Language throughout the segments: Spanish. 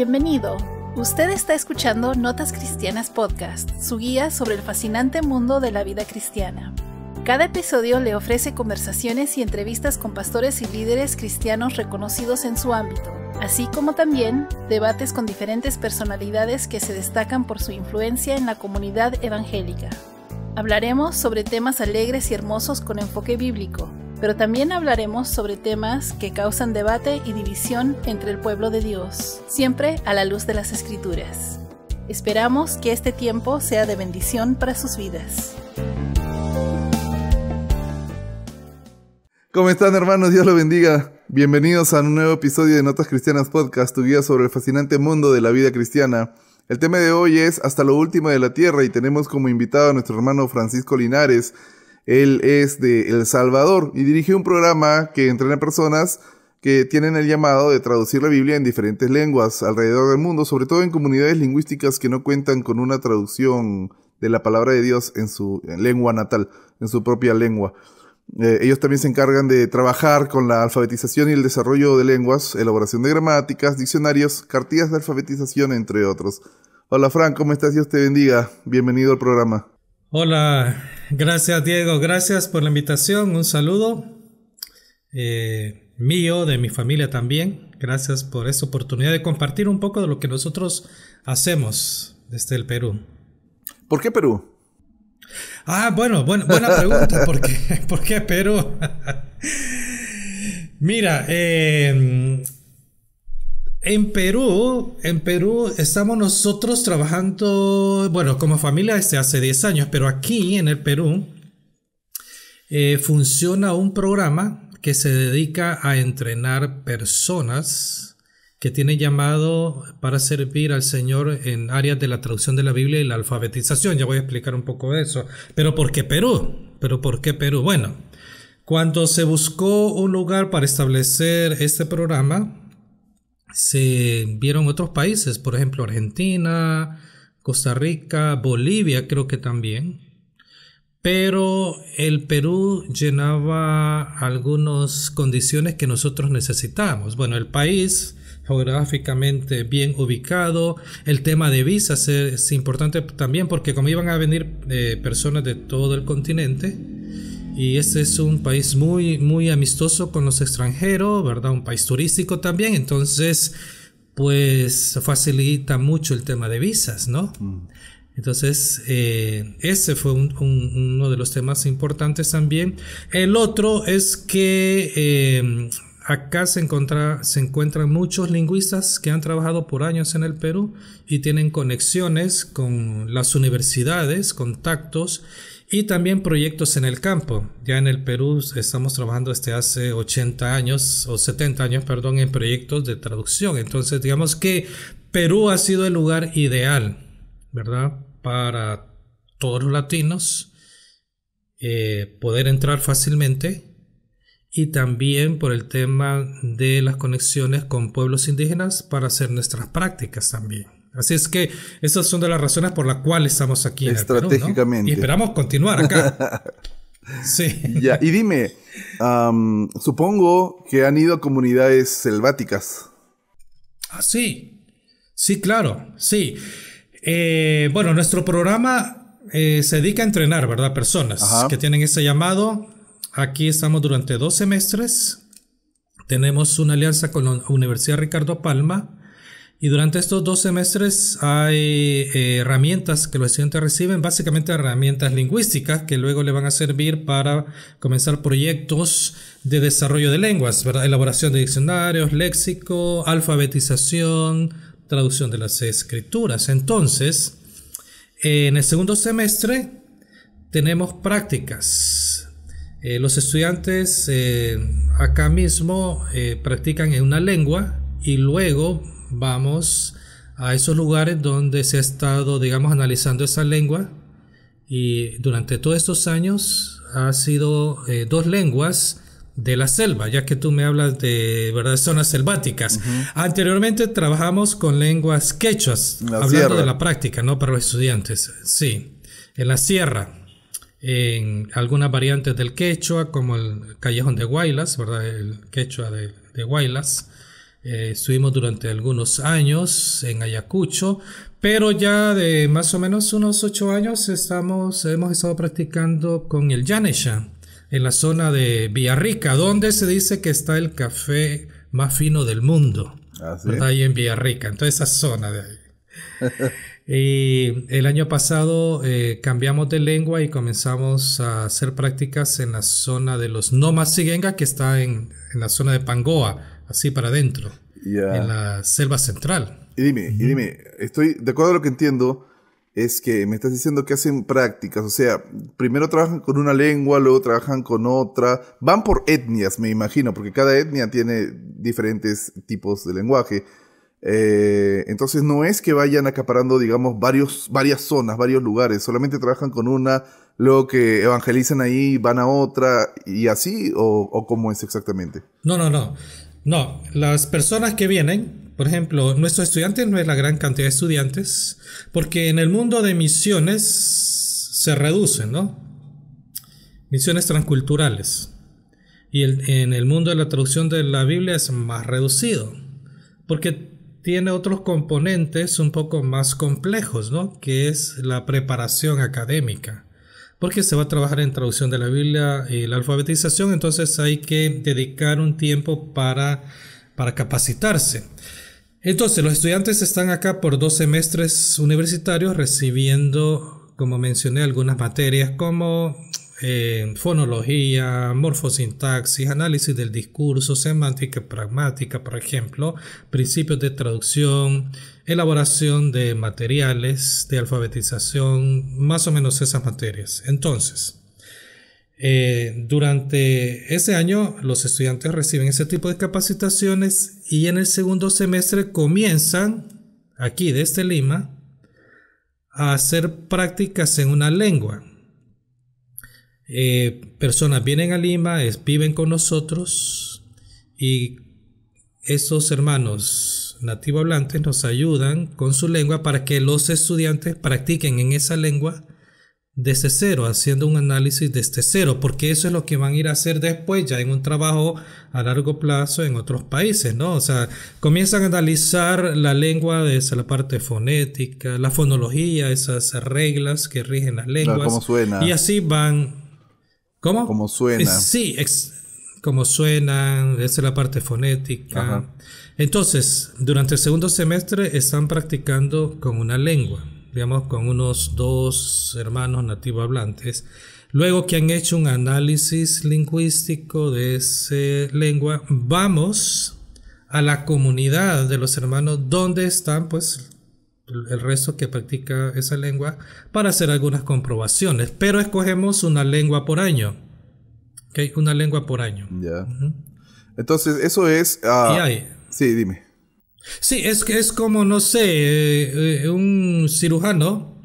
Bienvenido. Usted está escuchando Notas Cristianas Podcast, su guía sobre el fascinante mundo de la vida cristiana. Cada episodio le ofrece conversaciones y entrevistas con pastores y líderes cristianos reconocidos en su ámbito, así como también debates con diferentes personalidades que se destacan por su influencia en la comunidad evangélica. Hablaremos sobre temas alegres y hermosos con enfoque bíblico, pero también hablaremos sobre temas que causan debate y división entre el pueblo de Dios, siempre a la luz de las Escrituras. Esperamos que este tiempo sea de bendición para sus vidas. ¿Cómo están, hermanos? Dios los bendiga. Bienvenidos a un nuevo episodio de Notas Cristianas Podcast, tu guía sobre el fascinante mundo de la vida cristiana. El tema de hoy es Hasta lo último de la tierra y tenemos como invitado a nuestro hermano Francisco Linares. Él es de El Salvador y dirige un programa que entrena personas que tienen el llamado de traducir la Biblia en diferentes lenguas alrededor del mundo, sobre todo en comunidades lingüísticas que no cuentan con una traducción de la palabra de Dios en su lengua natal, en su propia lengua. Ellos también se encargan de trabajar con la alfabetización y el desarrollo de lenguas, elaboración de gramáticas, diccionarios, cartillas de alfabetización, entre otros. Hola, Frank, ¿cómo estás? Dios te bendiga. Bienvenido al programa. Hola, gracias Diego, gracias por la invitación, un saludo mío, de mi familia también, gracias por esta oportunidad de compartir un poco de lo que nosotros hacemos desde el Perú. ¿Por qué Perú? Buena pregunta, ¿por qué Perú? Mira, En Perú estamos nosotros trabajando, como familia desde hace 10 años, pero aquí en el Perú funciona un programa que se dedica a entrenar personas que tienen llamado para servir al Señor en áreas de la traducción de la Biblia y la alfabetización. Ya voy a explicar un poco de eso. ¿Pero por qué Perú? Bueno, cuando se buscó un lugar para establecer este programa, se vieron otros países, por ejemplo Argentina, Costa Rica, Bolivia creo que también, pero el Perú llenaba algunas condiciones que nosotros necesitábamos. Bueno, el país geográficamente bien ubicado, el tema de visas es importante también porque como iban a venir personas de todo el continente, y este es un país muy, muy amistoso con los extranjeros, ¿verdad? Un país turístico también, entonces, pues facilita mucho el tema de visas, ¿no? Entonces, ese fue uno de los temas importantes también. El otro es que acá se encuentran muchos lingüistas que han trabajado por años en el Perú y tienen conexiones con las universidades, contactos, y también proyectos en el campo. Ya en el Perú estamos trabajando desde hace 80 años, o 70 años, perdón, en proyectos de traducción. Entonces, digamos que Perú ha sido el lugar ideal, ¿verdad? Para todos los latinos poder entrar fácilmente, y también por el tema de las conexiones con pueblos indígenas para hacer nuestras prácticas también. Así es que esas son de las razones por las cuales estamos aquí en el Perú, ¿no? Estratégicamente. Y esperamos continuar acá. Sí. Ya, y dime, supongo que han ido a comunidades selváticas. Sí. Sí, claro. Sí. Nuestro programa se dedica a entrenar, ¿verdad? Personas que tienen ese llamado. Aquí estamos durante 2 semestres. Tenemos una alianza con la Universidad Ricardo Palma. Y durante estos 2 semestres hay herramientas que los estudiantes reciben, básicamente herramientas lingüísticas que luego le van a servir para comenzar proyectos de desarrollo de lenguas, ¿verdad? Elaboración de diccionarios, léxico, alfabetización, traducción de las escrituras. Entonces, en el segundo semestre tenemos prácticas. Los estudiantes acá mismo practican en una lengua y luego vamos a esos lugares donde se ha estado, digamos, analizando esa lengua, y durante todos estos años ha sido 2 lenguas de la selva, ya que tú me hablas de, ¿verdad?, zonas selváticas. Anteriormente trabajamos con lenguas quechuas, hablando de la práctica, ¿no?, para los estudiantes. Sí, en la sierra, en algunas variantes del quechua, como el callejón de Huaylas, ¿verdad?, el quechua de Huaylas. Estuvimos durante algunos años en Ayacucho, pero ya de más o menos unos 8 años hemos estado practicando con el Yanesha en la zona de Villarrica, donde se dice que está el café más fino del mundo. ¿Ah, sí? Ahí en Villarrica, en toda esa zona de ahí. Y el año pasado cambiamos de lengua y comenzamos a hacer prácticas en la zona de los Nomas Siguenga, que está en la zona de Pangoa, así para adentro, en la selva central. Y dime, estoy de acuerdo a lo que entiendo, es que me estás diciendo que hacen prácticas, o sea, primero trabajan con una lengua, luego trabajan con otra, van por etnias, me imagino, porque cada etnia tiene diferentes tipos de lenguaje. Entonces no es que vayan acaparando, digamos, varias zonas, varios lugares, solamente trabajan con una, luego que evangelizan ahí, van a otra, y así, o ¿cómo es exactamente? No, las personas que vienen, por ejemplo, nuestros estudiantes no es la gran cantidad de estudiantes, porque en el mundo de misiones se reducen, ¿no? Misiones transculturales. Y en el mundo de la traducción de la Biblia es más reducido, porque tiene otros componentes un poco más complejos, ¿no? Que es la preparación académica. Porque se va a trabajar en traducción de la Biblia y la alfabetización, entonces hay que dedicar un tiempo para capacitarse. Entonces los estudiantes están acá por 2 semestres universitarios recibiendo, como mencioné, algunas materias como fonología, morfosintaxis, análisis del discurso, semántica pragmática, por ejemplo, principios de traducción, elaboración de materiales de alfabetización, más o menos esas materias. Entonces, durante ese año los estudiantes reciben ese tipo de capacitaciones y en el segundo semestre comienzan, aquí desde Lima, a hacer prácticas en una lengua. Personas vienen a Lima, viven con nosotros y esos hermanos nativohablantes nos ayudan con su lengua para que los estudiantes practiquen en esa lengua desde cero, haciendo un análisis desde cero, porque eso es lo que van a ir a hacer después ya en un trabajo a largo plazo en otros países, ¿no? O sea, comienzan a analizar la lengua desde la parte fonética, la fonología, esas reglas que rigen las lenguas. Claro, ¿cómo suena? Y así van... ¿Cómo? ¿Cómo suena? Sí, cómo suenan, esa es la parte fonética. Ajá. Entonces, durante el segundo semestre están practicando con una lengua, digamos, con unos 2 hermanos nativohablantes. Luego que han hecho un análisis lingüístico de esa lengua, vamos a la comunidad de los hermanos donde están, pues, el resto que practica esa lengua para hacer algunas comprobaciones, pero escogemos una lengua por año. ¿Okay? Una lengua por año. Ya. Entonces, eso es... Y hay... Sí, dime. Sí, es como, no sé, un cirujano,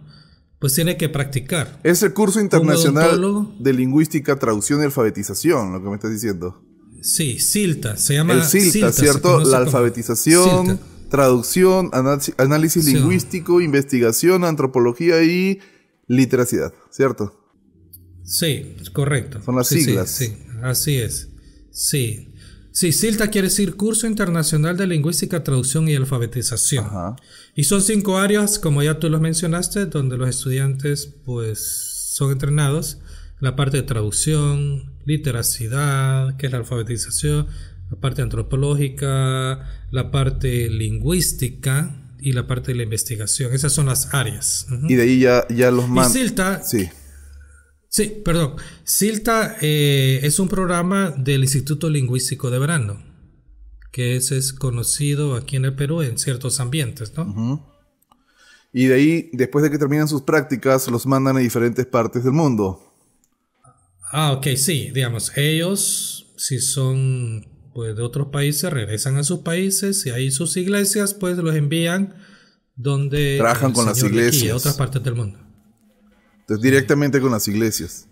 pues tiene que practicar. Es el curso internacional de lingüística, traducción y alfabetización, lo que me estás diciendo. Sí, CILTA, se llama el CILTA, ¿cierto? La alfabetización... CILTA. Traducción, análisis lingüístico, investigación, antropología y literacidad, ¿cierto? Sí, correcto. Son las siglas. Sí, así es. Sí, CILTA quiere decir Curso Internacional de Lingüística, Traducción y Alfabetización. Ajá. Y son 5 áreas, como ya tú los mencionaste, donde los estudiantes pues son entrenados. La parte de traducción, literacidad, que es la alfabetización, la parte antropológica, la parte lingüística y la parte de la investigación. Esas son las áreas. Y de ahí ya los Y CILTA... Sí, perdón. CILTA es un programa del Instituto Lingüístico de Verano, que es conocido aquí en el Perú en ciertos ambientes, ¿no? Y de ahí, después de que terminan sus prácticas, los mandan a diferentes partes del mundo. Ok, sí, digamos, ellos, si son pues de otros países, regresan a sus países y ahí sus iglesias pues los envían donde trabajan con las iglesias aquí, a otras partes del mundo. Entonces directamente con las iglesias.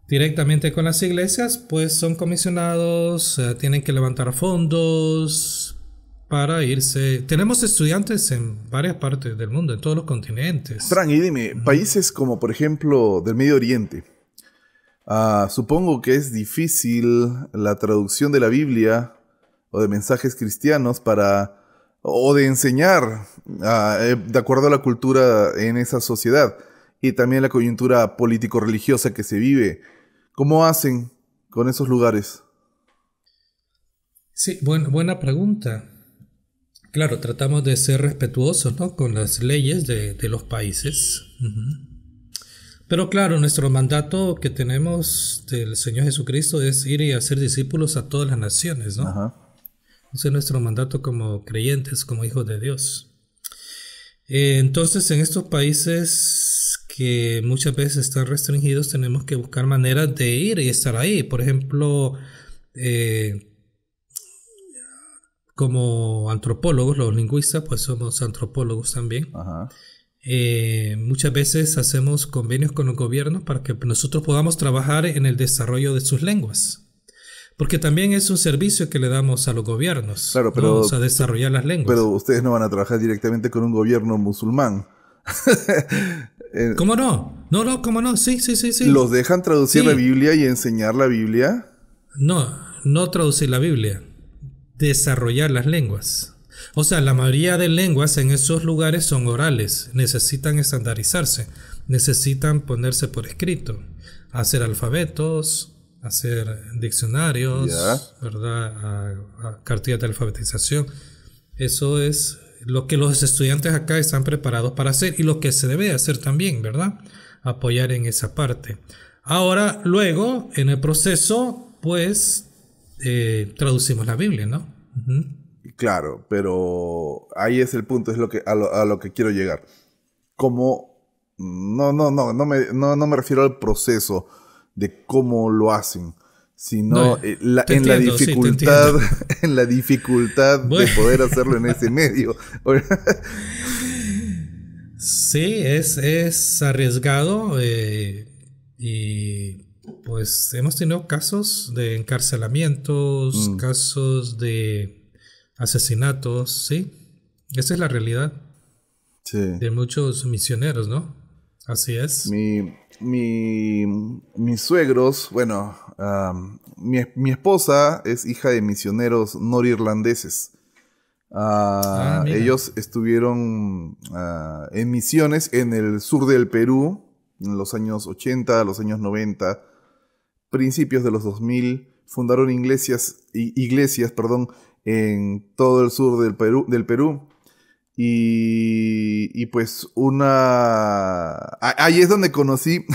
Directamente con las iglesias pues son comisionados, tienen que levantar fondos para irse. Tenemos estudiantes en varias partes del mundo, en todos los continentes. Fran, y dime, países como por ejemplo del Medio Oriente, supongo que es difícil la traducción de la Biblia o de mensajes cristianos o de enseñar de acuerdo a la cultura en esa sociedad y también la coyuntura político-religiosa que se vive. ¿Cómo hacen con esos lugares? Sí, buena pregunta. Claro, tratamos de ser respetuosos, ¿no?, con las leyes de los países. Pero claro, nuestro mandato que tenemos del Señor Jesucristo es ir y hacer discípulos a todas las naciones, ¿no? Ajá. Ese es nuestro mandato como creyentes, como hijos de Dios. Entonces, en estos países que muchas veces están restringidos, tenemos que buscar maneras de ir y estar ahí. Por ejemplo, como antropólogos, los lingüistas, pues somos antropólogos también. Ajá. Muchas veces hacemos convenios con los gobiernos para que nosotros podamos trabajar en el desarrollo de sus lenguas. Porque también es un servicio que le damos a los gobiernos. Claro, pero, ¿no? O sea, desarrollar las lenguas. Pero ustedes no van a trabajar directamente con un gobierno musulmán. ¿Cómo no? No, ¿cómo no? Sí. ¿Los dejan traducir la Biblia y enseñar la Biblia? No traducir la Biblia. Desarrollar las lenguas. O sea, la mayoría de lenguas en esos lugares son orales. Necesitan estandarizarse. Necesitan ponerse por escrito. Hacer alfabetos, hacer diccionarios, ¿verdad? Cartillas de alfabetización. Eso es lo que los estudiantes acá están preparados para hacer y lo que se debe hacer también, ¿verdad? Apoyar en esa parte. Ahora, luego, en el proceso, pues, traducimos la Biblia, ¿no? Claro, pero ahí es el punto, es a lo que quiero llegar. Como no me refiero al proceso de cómo lo hacen, sino en la dificultad, en la dificultad de poder hacerlo en ese medio. Sí, es arriesgado y pues hemos tenido casos de encarcelamientos, casos de asesinatos, sí. Esa es la realidad de muchos misioneros, ¿no? Así es. Mis suegros, bueno, mi esposa es hija de misioneros norirlandeses. Ellos estuvieron en misiones en el sur del Perú en los años 80, los años 90, principios de los 2000. Fundaron iglesias, en todo el sur del Perú. Y pues ahí es donde conocí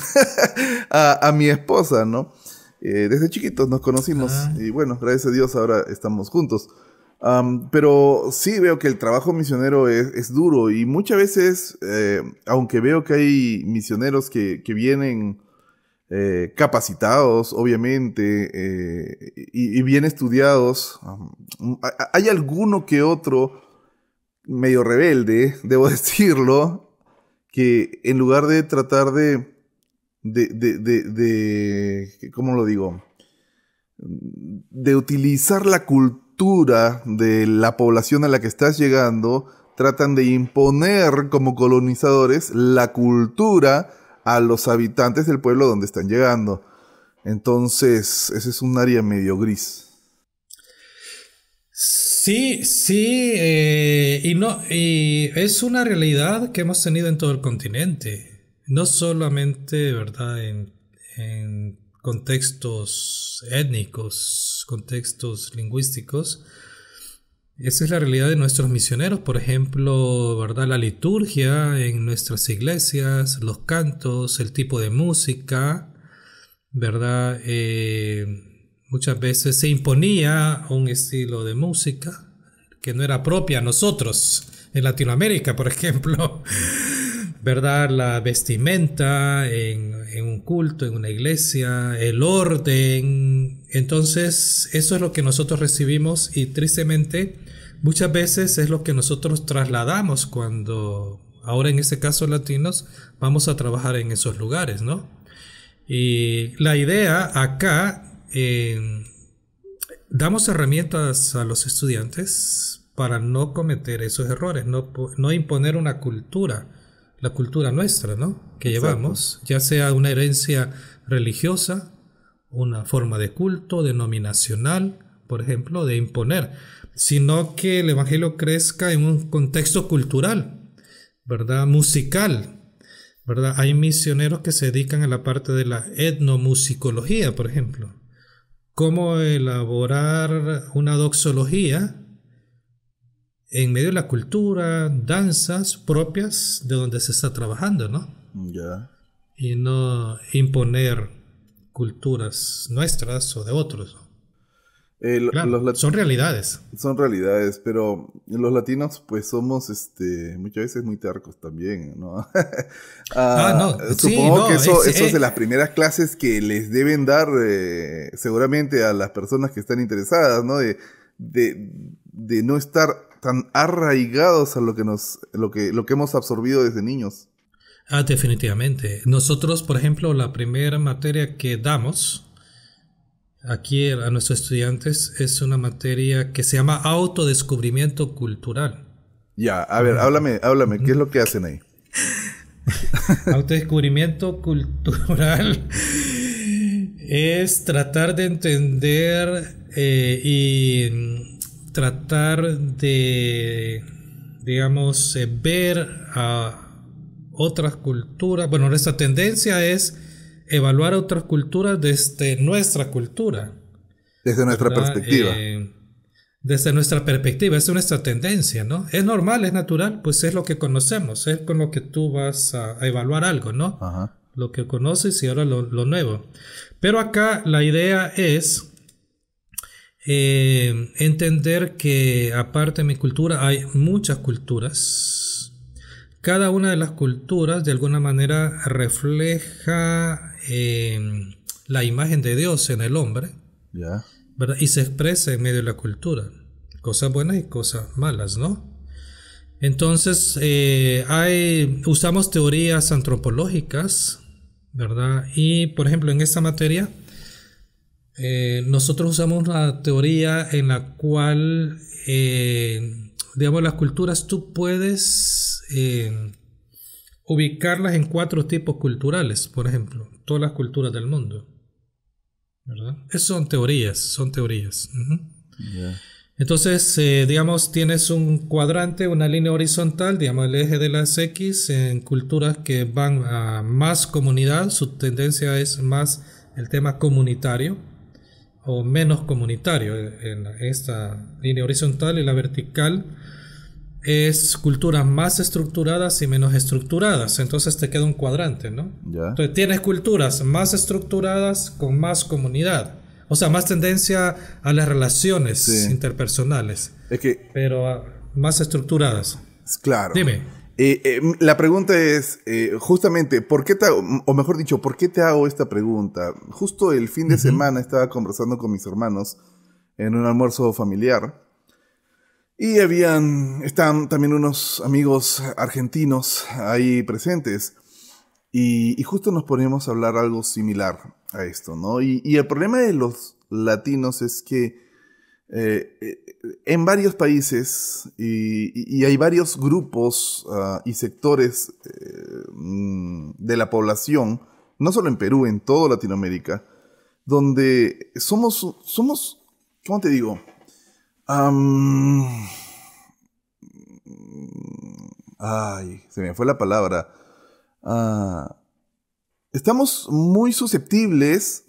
a mi esposa, ¿no? Desde chiquitos nos conocimos y bueno, gracias a Dios ahora estamos juntos. Pero sí veo que el trabajo misionero es duro y muchas veces, aunque veo que hay misioneros que vienen capacitados, obviamente, y bien estudiados, hay alguno que otro medio rebelde, debo decirlo, que en lugar de tratar de ¿cómo lo digo? De utilizar la cultura de la población a la que estás llegando, tratan de imponer como colonizadores la cultura a los habitantes del pueblo donde están llegando. Entonces, ese es un área medio gris. Sí, y es una realidad que hemos tenido en todo el continente, no solamente, ¿verdad?, en contextos étnicos, contextos lingüísticos. Esa es la realidad de nuestros misioneros, por ejemplo, ¿verdad?, la liturgia en nuestras iglesias, los cantos, el tipo de música, ¿verdad? Muchas veces se imponía un estilo de música que no era propia a nosotros en Latinoamérica, por ejemplo, ¿verdad? La vestimenta en un culto, en una iglesia, el orden. Entonces, eso es lo que nosotros recibimos y tristemente muchas veces es lo que nosotros trasladamos cuando, ahora en este caso latinos, vamos a trabajar en esos lugares, ¿no? Y la idea acá, damos herramientas a los estudiantes para no cometer esos errores, no imponer una cultura, la cultura nuestra, ¿no?, que llevamos, ya sea una herencia religiosa, una forma de culto denominacional, por ejemplo, de imponer, sino que el evangelio crezca en un contexto cultural, ¿verdad? Musical, ¿verdad? Hay misioneros que se dedican a la parte de la etnomusicología, por ejemplo. Cómo elaborar una doxología en medio de la cultura, danzas propias de donde se está trabajando, ¿no? Ya. Y no imponer culturas nuestras o de otros. Claro, son realidades. Son realidades, pero los latinos pues somos muchas veces muy tercos también, ¿no? No. Supongo que eso es de las primeras clases que les deben dar seguramente a las personas que están interesadas, ¿no? De no estar tan arraigados a lo que hemos absorbido desde niños. Definitivamente. Nosotros, por ejemplo, la primera materia que damos aquí a nuestros estudiantes es una materia que se llama autodescubrimiento cultural. Ya, a ver, háblame, ¿qué es lo que hacen ahí? Autodescubrimiento cultural es tratar de entender y tratar de, digamos, ver a otras culturas. Bueno, nuestra tendencia es evaluar otras culturas desde nuestra cultura. Desde nuestra perspectiva. Desde nuestra perspectiva, es nuestra tendencia, ¿no? Es normal, es natural, pues es lo que conocemos, es con lo que tú vas a evaluar algo, ¿no? Ajá. Lo que conoces y ahora lo nuevo. Pero acá la idea es entender que aparte de mi cultura hay muchas culturas. Cada una de las culturas de alguna manera refleja la imagen de Dios en el hombre, Yeah. ¿verdad? Y se expresa en medio de la cultura. Cosas buenas y cosas malas, ¿no? Entonces, usamos teorías antropológicas, ¿verdad? Y, por ejemplo, en esta materia, nosotros usamos una teoría en la cual, digamos, las culturas tú puedes ubicarlas en 4 tipos culturales, por ejemplo, todas las culturas del mundo, ¿verdad? Esas son teorías. Yeah. Entonces, digamos, tienes un cuadrante, una línea horizontal, digamos, el eje de las X, en culturas que van a más comunidad, su tendencia es más el tema comunitario o menos comunitario en esta línea horizontal, y la vertical es culturas más estructuradas y menos estructuradas. Entonces te queda un cuadrante, ¿no? Yeah. Entonces tienes culturas más estructuradas con más comunidad, o sea, más tendencia a las relaciones interpersonales, pero más estructuradas. Claro. Dime. La pregunta es, justamente, ¿por qué te hago esta pregunta? Justo el fin de semana estaba conversando con mis hermanos en un almuerzo familiar. Y estaban también unos amigos argentinos ahí presentes. Y justo nos poníamos a hablar algo similar a esto, ¿no? Y el problema de los latinos es que en varios países y hay varios grupos y sectores de la población, no solo en Perú, en toda Latinoamérica, donde somos, ¿cómo te digo? Se me fue la palabra. Estamos muy susceptibles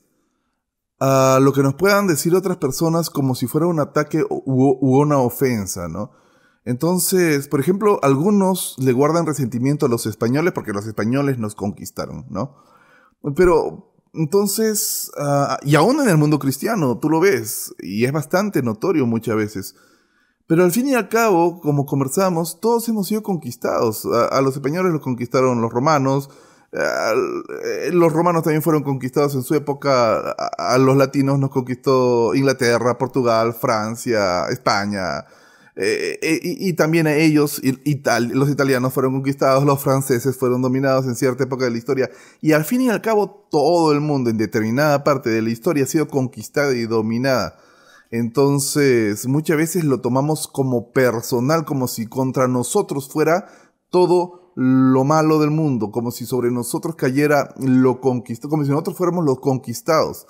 a lo que nos puedan decir otras personas como si fuera un ataque u una ofensa, ¿no? Entonces, por ejemplo, algunos le guardan resentimiento a los españoles porque los españoles nos conquistaron, ¿no? Pero entonces, y aún en el mundo cristiano, tú lo ves, y es bastante notorio muchas veces. Pero al fin y al cabo, como conversamos, todos hemos sido conquistados. A los españoles los conquistaron los romanos. Los romanos también fueron conquistados en su época. A los latinos nos conquistó Inglaterra, Portugal, Francia, España. Y también a ellos, los italianos fueron conquistados, los franceses fueron dominados en cierta época de la historia. Y al fin y al cabo, todo el mundo en determinada parte de la historia ha sido conquistada y dominada. Entonces, muchas veces lo tomamos como personal, como si contra nosotros fuera todo lo malo del mundo, como si sobre nosotros cayera lo conquistado, como si nosotros fuéramos los conquistados.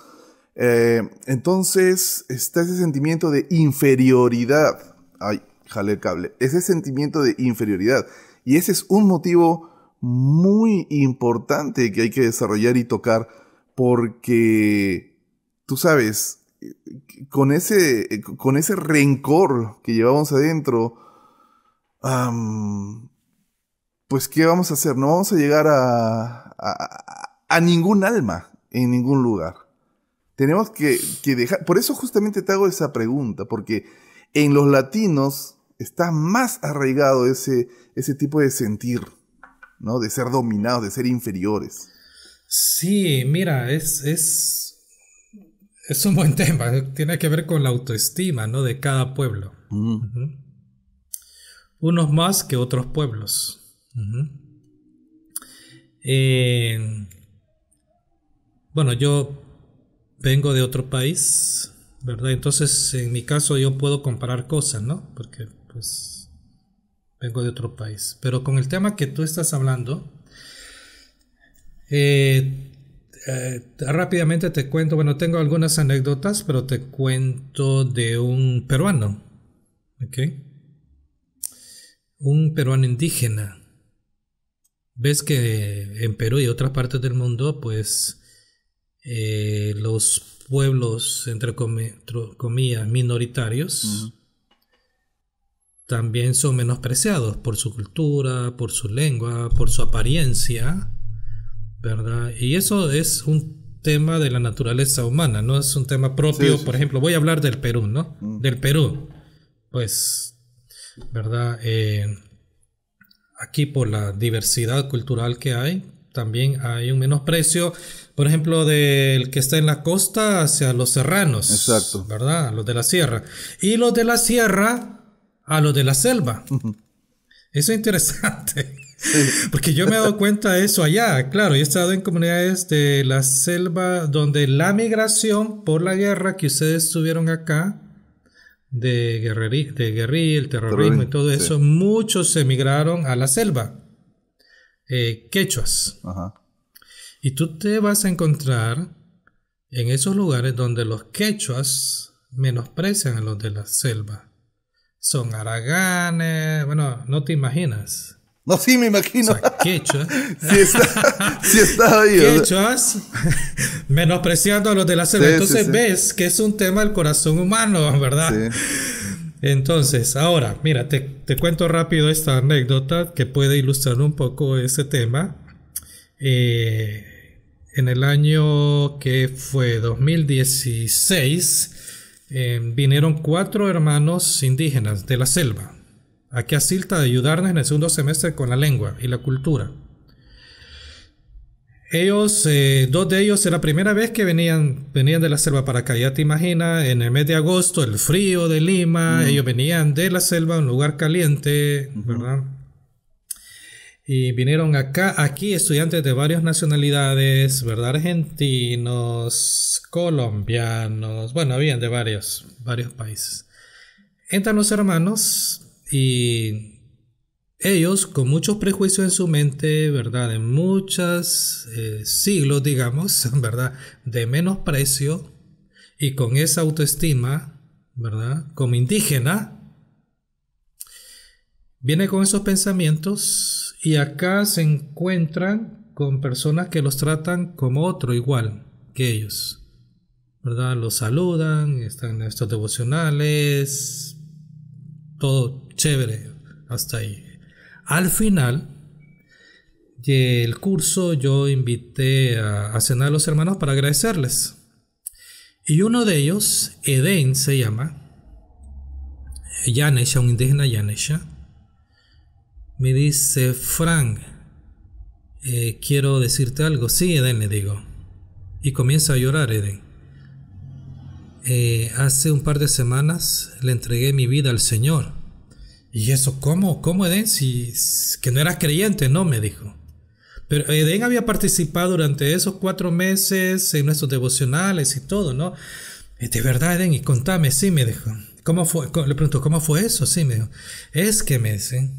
Entonces está ese sentimiento de inferioridad. Ay, jalé el cable. Ese sentimiento de inferioridad. Y ese es un motivo muy importante que hay que desarrollar y tocar, porque, tú sabes, con ese rencor que llevamos adentro, pues ¿qué vamos a hacer? No vamos a llegar a ningún alma en ningún lugar. Tenemos que dejar, por eso justamente te hago esa pregunta, porque en los latinos está más arraigado ese tipo de sentir, ¿no? De ser dominados, de ser inferiores. Sí, mira, es un buen tema. Tiene que ver con la autoestima, ¿no? De cada pueblo. Uh-huh. Unos más que otros pueblos. Uh-huh. Bueno, yo vengo de otro país, ¿verdad? Entonces, en mi caso, yo puedo comparar cosas, ¿no? Porque, pues, vengo de otro país. Pero con el tema que tú estás hablando, rápidamente te cuento, bueno, tengo algunas anécdotas, pero te cuento de un peruano, ¿ok? Un peruano indígena. Ves que en Perú y otras partes del mundo, pues, los pueblos, entre comillas, minoritarios, uh-huh, también son menospreciados por su cultura, por su lengua, por su apariencia, ¿verdad? Y eso es un tema de la naturaleza humana, no es un tema propio. Sí. Por ejemplo, voy a hablar del Perú, ¿no? Del Perú, pues, ¿verdad? Aquí por la diversidad cultural que hay, también hay un menosprecio, por ejemplo, del que está en la costa hacia los serranos. Exacto. ¿Verdad? Los de la sierra. Y los de la sierra a los de la selva. Uh-huh. Eso es interesante. Sí. Porque yo me he dado cuenta de eso allá. Claro, yo he estado en comunidades de la selva donde la migración por la guerra que ustedes tuvieron acá, de guerrilla, el terrorismo y todo eso, sí, muchos emigraron a la selva. Quechuas. Ajá. Y tú te vas a encontrar en esos lugares donde los quechuas menosprecian a los de la selva. Son haraganes, bueno, no te imaginas. No, sí me imagino. O sea, quechua. sí está ahí. Quechuas menospreciando a los de la selva. Sí, entonces sí, ves que es un tema del corazón humano, ¿verdad? Sí. Entonces, ahora, mira, te cuento rápido esta anécdota que puede ilustrar un poco ese tema. En el año que fue 2016, vinieron 4 hermanos indígenas de la selva aquí a Silta a ayudarnos en el segundo semestre con la lengua y la cultura. Ellos, 2 de ellos, era la primera vez que venían de la selva para acá. Ya te imaginas, en el mes de agosto, el frío de Lima, ellos venían de la selva, un lugar caliente, ¿verdad? Y vinieron aquí estudiantes de varias nacionalidades, ¿verdad? Argentinos, colombianos, bueno, habían de varios países. Entran los hermanos y ellos, con muchos prejuicios en su mente, ¿verdad? En muchos siglos, digamos, ¿verdad? De menosprecio y con esa autoestima, ¿verdad? Como indígena, viene con esos pensamientos y acá se encuentran con personas que los tratan como otro igual que ellos, ¿verdad? Los saludan, están en estos devocionales, todo chévere hasta ahí. Al final del curso yo invité a cenar a los hermanos para agradecerles. Y uno de ellos, Eden se llama, Yanesha, un indígena Yanesha, me dice: Frank, quiero decirte algo. Sí, Eden, le digo. Y comienza a llorar Eden. Hace un par de semanas le entregué mi vida al Señor. ¿Y eso cómo? ¿Cómo, Eden? Si que no eras creyente, no, me dijo. Pero Eden había participado durante esos 4 meses en nuestros devocionales y todo, ¿no? De verdad, Eden, y contame. Sí, me dijo. ¿Cómo fue? Le pregunto, ¿cómo fue eso? Sí, me dijo. Es que me dice,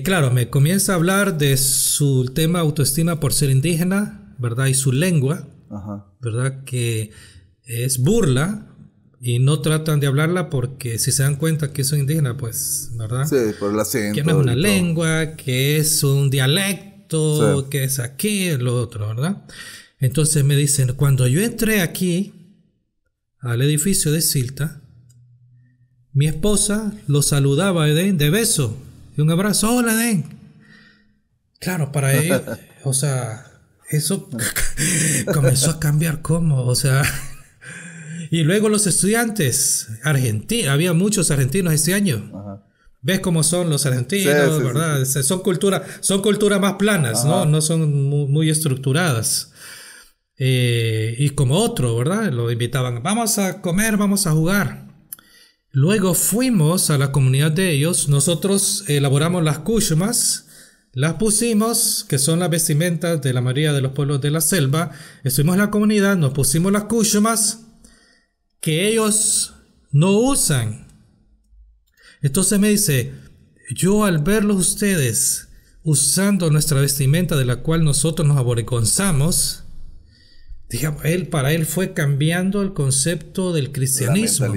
claro, me comienza a hablar de su tema autoestima por ser indígena, ¿verdad? Y su lengua, ¿verdad? Que es burla y no tratan de hablarla porque si se dan cuenta que son indígenas, pues, ¿verdad? Sí, por el acento. Que no es una lengua, que es un dialecto, sí, que es aquí, lo otro, ¿verdad? Entonces me dicen, cuando yo entré aquí al edificio de Silta, mi esposa lo saludaba a Edén de beso y un abrazo. Hola, Edén. Claro, para ellos, o sea, eso comenzó a cambiar cómo, o sea, y luego los estudiantes argentinos, había muchos argentinos este año. ¿Ves cómo son los argentinos, sí, verdad? Sí. Son culturas más planas, no son muy estructuradas. Y como otro, ¿verdad? Lo invitaban, vamos a comer, vamos a jugar. Luego fuimos a la comunidad de ellos, nosotros elaboramos las kushmas, las pusimos, que son las vestimentas de la mayoría de los pueblos de la selva. Estuvimos en la comunidad, nos pusimos las kushmas que ellos no usan. Entonces me dice, yo al verlos ustedes usando nuestra vestimenta de la cual nosotros nos avergonzamos, digamos, para él fue cambiando el concepto del cristianismo.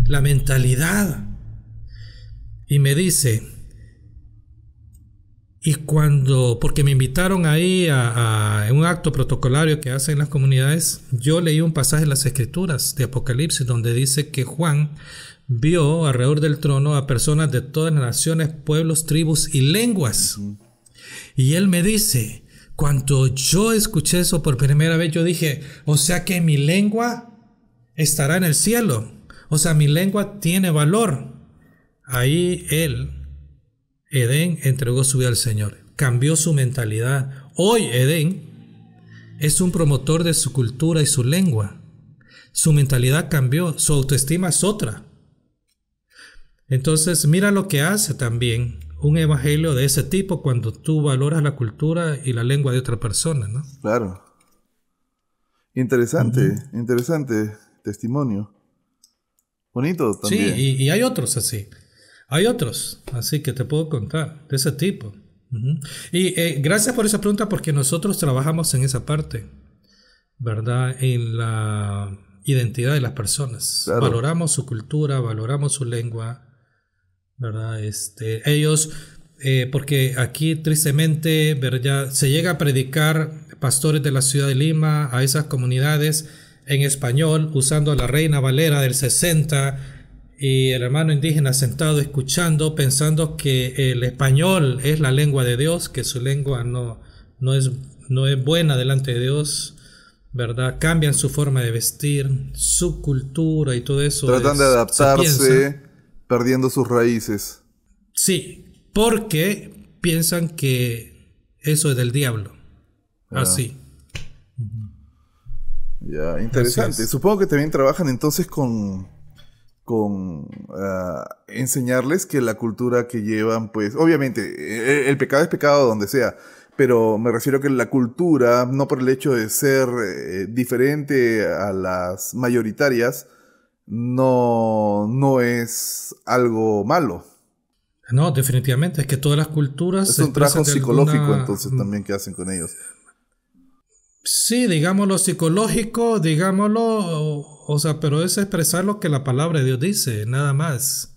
La mentalidad. Y me dice, y porque me invitaron ahí en un acto protocolario que hacen las comunidades, yo leí un pasaje en las Escrituras de Apocalipsis donde dice que Juan vio alrededor del trono a personas de todas las naciones, pueblos, tribus y lenguas. Y él me dice, cuando yo escuché eso por primera vez, yo dije, o sea que mi lengua estará en el cielo. O sea, mi lengua tiene valor. Ahí Edén, entregó su vida al Señor. Cambió su mentalidad. Hoy Edén es un promotor de su cultura y su lengua. Su mentalidad cambió. Su autoestima es otra. Entonces, mira lo que hace también un evangelio de ese tipo cuando tú valoras la cultura y la lengua de otra persona, ¿no? Claro. Interesante testimonio. Bonito también. Sí, y hay otros así. Hay otros así que te puedo contar, de ese tipo. Y gracias por esa pregunta, porque nosotros trabajamos en esa parte, ¿verdad? En la identidad de las personas. Claro. Valoramos su cultura, valoramos su lengua, ¿verdad? Ellos, porque aquí tristemente, ¿verdad? Se llega a predicar pastores de la ciudad de Lima a esas comunidades en español, usando la Reina Valera del 60, y el hermano indígena sentado escuchando, pensando que el español es la lengua de Dios, que su lengua no es buena delante de Dios, ¿verdad? Cambian su forma de vestir, su cultura y todo eso. Tratan de adaptarse, perdiendo sus raíces. Sí, porque piensan que eso es del diablo. Así. Ya, interesante. Supongo que también trabajan entonces con enseñarles que la cultura que llevan, pues, obviamente, el pecado es pecado donde sea, pero me refiero a que la cultura, no por el hecho de ser diferente a las mayoritarias, no es algo malo. No, definitivamente, es que todas las culturas... Es un trabajo psicológico entonces también que hacen con ellos. Sí, digámoslo psicológico, digámoslo, o sea, pero es expresar lo que la palabra de Dios dice, nada más,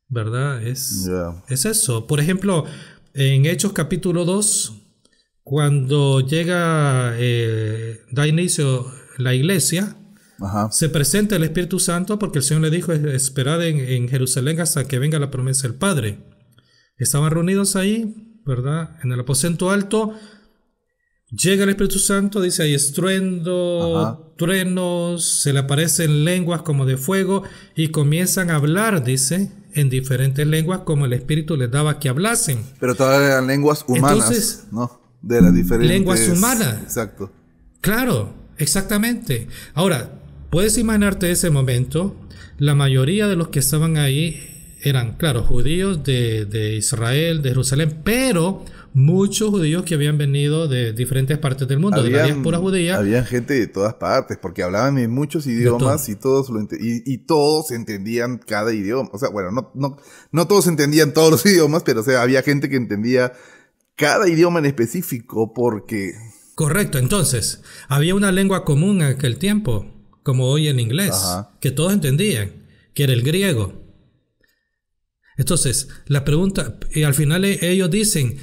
¿verdad? Es eso. Por ejemplo, en Hechos capítulo 2, cuando da inicio la iglesia, se presenta el Espíritu Santo, porque el Señor le dijo, esperad en Jerusalén hasta que venga la promesa del Padre. Estaban reunidos ahí, ¿verdad? En el aposento alto. Llega el Espíritu Santo, dice, hay estruendo, truenos, se le aparecen lenguas como de fuego y comienzan a hablar, dice, en diferentes lenguas como el Espíritu les daba que hablasen. Pero todas eran lenguas humanas. Entonces, ¿no? De las diferentes... Lenguas humanas. Exacto. Claro, exactamente. Ahora, puedes imaginarte ese momento, la mayoría de los que estaban ahí eran, claro, judíos de Israel, de Jerusalén, pero muchos judíos que habían venido de diferentes partes del mundo, de la diáspora judía. Había gente de todas partes, porque hablaban en muchos idiomas y todos todos entendían cada idioma. O sea, bueno, no todos entendían todos los idiomas, pero o sea, había gente que entendía cada idioma en específico porque... Correcto. Entonces, había una lengua común en aquel tiempo, como hoy en inglés, que todos entendían, que era el griego. Entonces, la pregunta, y al final ellos dicen,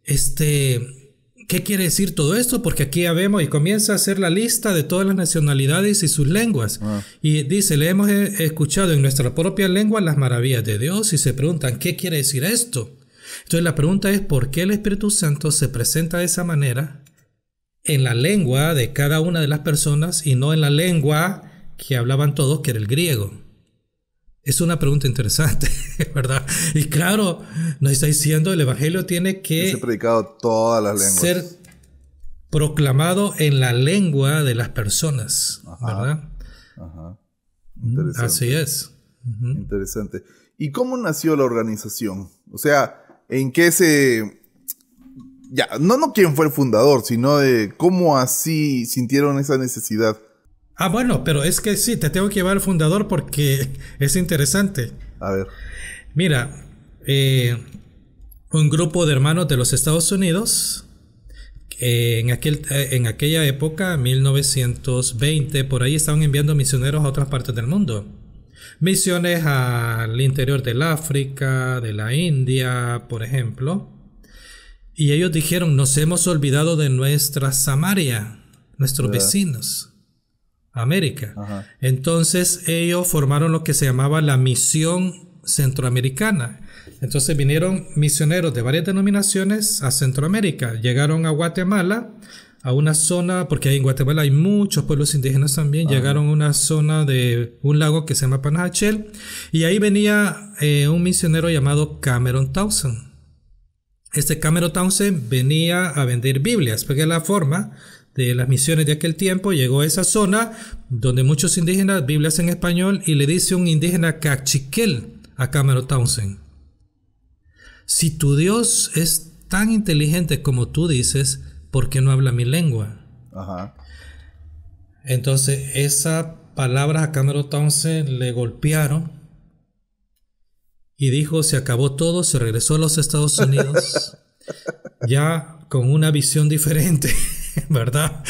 ¿qué quiere decir todo esto? Porque aquí ya vemos y comienza a hacer la lista de todas las nacionalidades y sus lenguas. Y dice, le hemos escuchado en nuestra propia lengua las maravillas de Dios y se preguntan, ¿qué quiere decir esto? Entonces la pregunta es, ¿por qué el Espíritu Santo se presenta de esa manera en la lengua de cada una de las personas y no en la lengua que hablaban todos, que era el griego? Es una pregunta interesante, ¿verdad? Y claro, nos está diciendo el Evangelio tiene que ser predicado todas las lenguas, ser proclamado en la lengua de las personas, ¿verdad? Interesante. Así es. Interesante. ¿Y cómo nació la organización? O sea, ¿en qué se...? Ya, no quién fue el fundador, sino de cómo así sintieron esa necesidad. Bueno, pero es que sí, te tengo que llevar al fundador porque es interesante. A ver. Mira, un grupo de hermanos de los Estados Unidos, en aquella época, 1920, por ahí estaban enviando misioneros a otras partes del mundo. Misiones al interior del África, de la India, por ejemplo. Y ellos dijeron, nos hemos olvidado de nuestra Samaria, nuestros vecinos. América. Entonces ellos formaron lo que se llamaba la Misión Centroamericana. Entonces vinieron misioneros de varias denominaciones a Centroamérica. Llegaron a Guatemala, a una zona, porque en Guatemala hay muchos pueblos indígenas también. Llegaron a una zona de un lago que se llama Panajachel, y ahí venía un misionero llamado Cameron Townsend. Este Cameron Townsend venía a vender Biblias, porque la forma de las misiones de aquel tiempo, llegó a esa zona donde muchos indígenas, Biblias en español, y le dice un indígena cachiquel a Cameron Townsend: si tu Dios es tan inteligente como tú dices, ¿por qué no habla mi lengua? Entonces esas palabras a Cameron Townsend le golpearon y dijo, se acabó todo, se regresó a los Estados Unidos ya con una visión diferente, ¿verdad?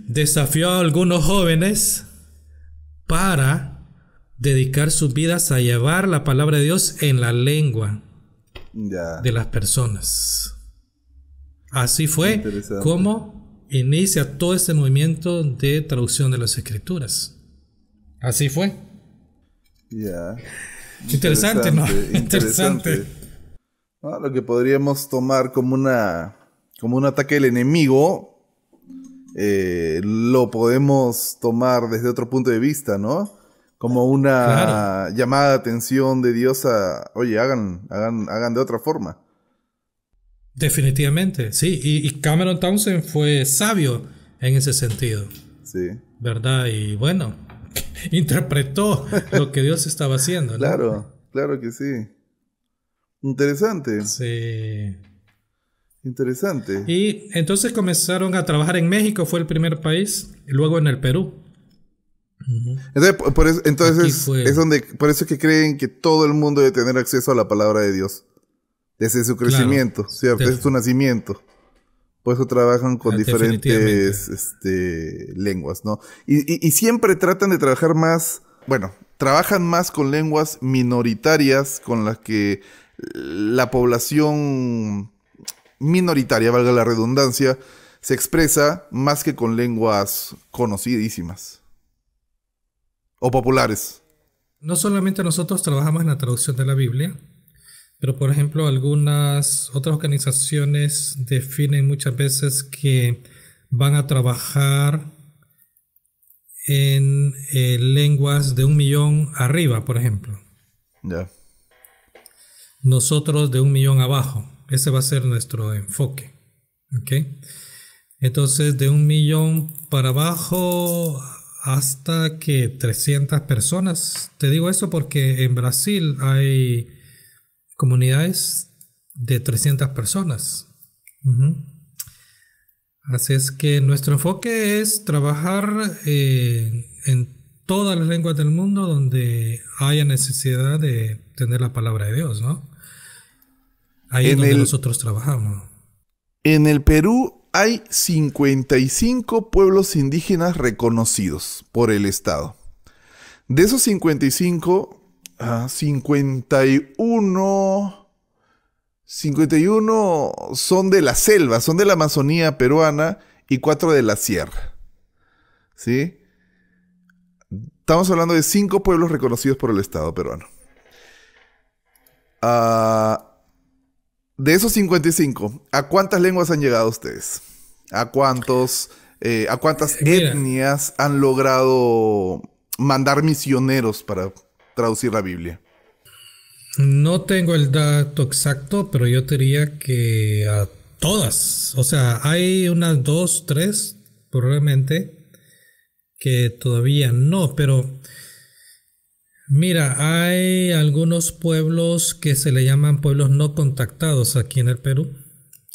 Desafió a algunos jóvenes para dedicar sus vidas a llevar la palabra de Dios en la lengua de las personas. Así fue como inicia todo este movimiento de traducción de las Escrituras. Así fue. Interesante, ¿no? Interesante. Lo que podríamos tomar como un ataque del enemigo, lo podemos tomar desde otro punto de vista, ¿no? Como una llamada de atención de Dios a, oye, hagan de otra forma. Definitivamente, sí. Y Cameron Townsend fue sabio en ese sentido. Sí. ¿Verdad? Y bueno, interpretó lo que Dios estaba haciendo, ¿no? Claro que sí. Interesante. Sí. Interesante. Y entonces comenzaron a trabajar en México, fue el primer país, y luego en el Perú. Entonces es donde, por eso es que creen que todo el mundo debe tener acceso a la palabra de Dios. Desde su crecimiento, ¿cierto? Desde su nacimiento. Por eso trabajan con diferentes lenguas, ¿no? Y siempre tratan de trabajar más, trabajan más con lenguas minoritarias con las que la población minoritaria, valga la redundancia, se expresa más que con lenguas conocidísimas o populares. No solamente nosotros trabajamos en la traducción de la Biblia, pero por ejemplo algunas otras organizaciones definen muchas veces que van a trabajar en lenguas de 1 millón arriba, por ejemplo. Nosotros de 1 millón abajo. Ese va a ser nuestro enfoque. ¿Okay? Entonces de 1 millón para abajo hasta que 300 personas. Te digo eso porque en Brasil hay comunidades de 300 personas. Así es que nuestro enfoque es trabajar en todas las lenguas del mundo donde haya necesidad de tener la palabra de Dios, ¿no? Ahí es donde nosotros trabajamos. En el Perú hay 55 pueblos indígenas reconocidos por el Estado. De esos 55, 51 son de la selva, son de la Amazonía peruana y 4 de la sierra. ¿Sí? Estamos hablando de 5 pueblos reconocidos por el Estado peruano. De esos 55, ¿a cuántas lenguas han llegado ustedes? ¿A cuántas etnias han logrado mandar misioneros para traducir la Biblia? No tengo el dato exacto, pero yo diría que a todas. O sea, hay unas 2, 3, probablemente, que todavía no, pero mira, hay algunos pueblos que se le llaman pueblos no contactados aquí en el Perú,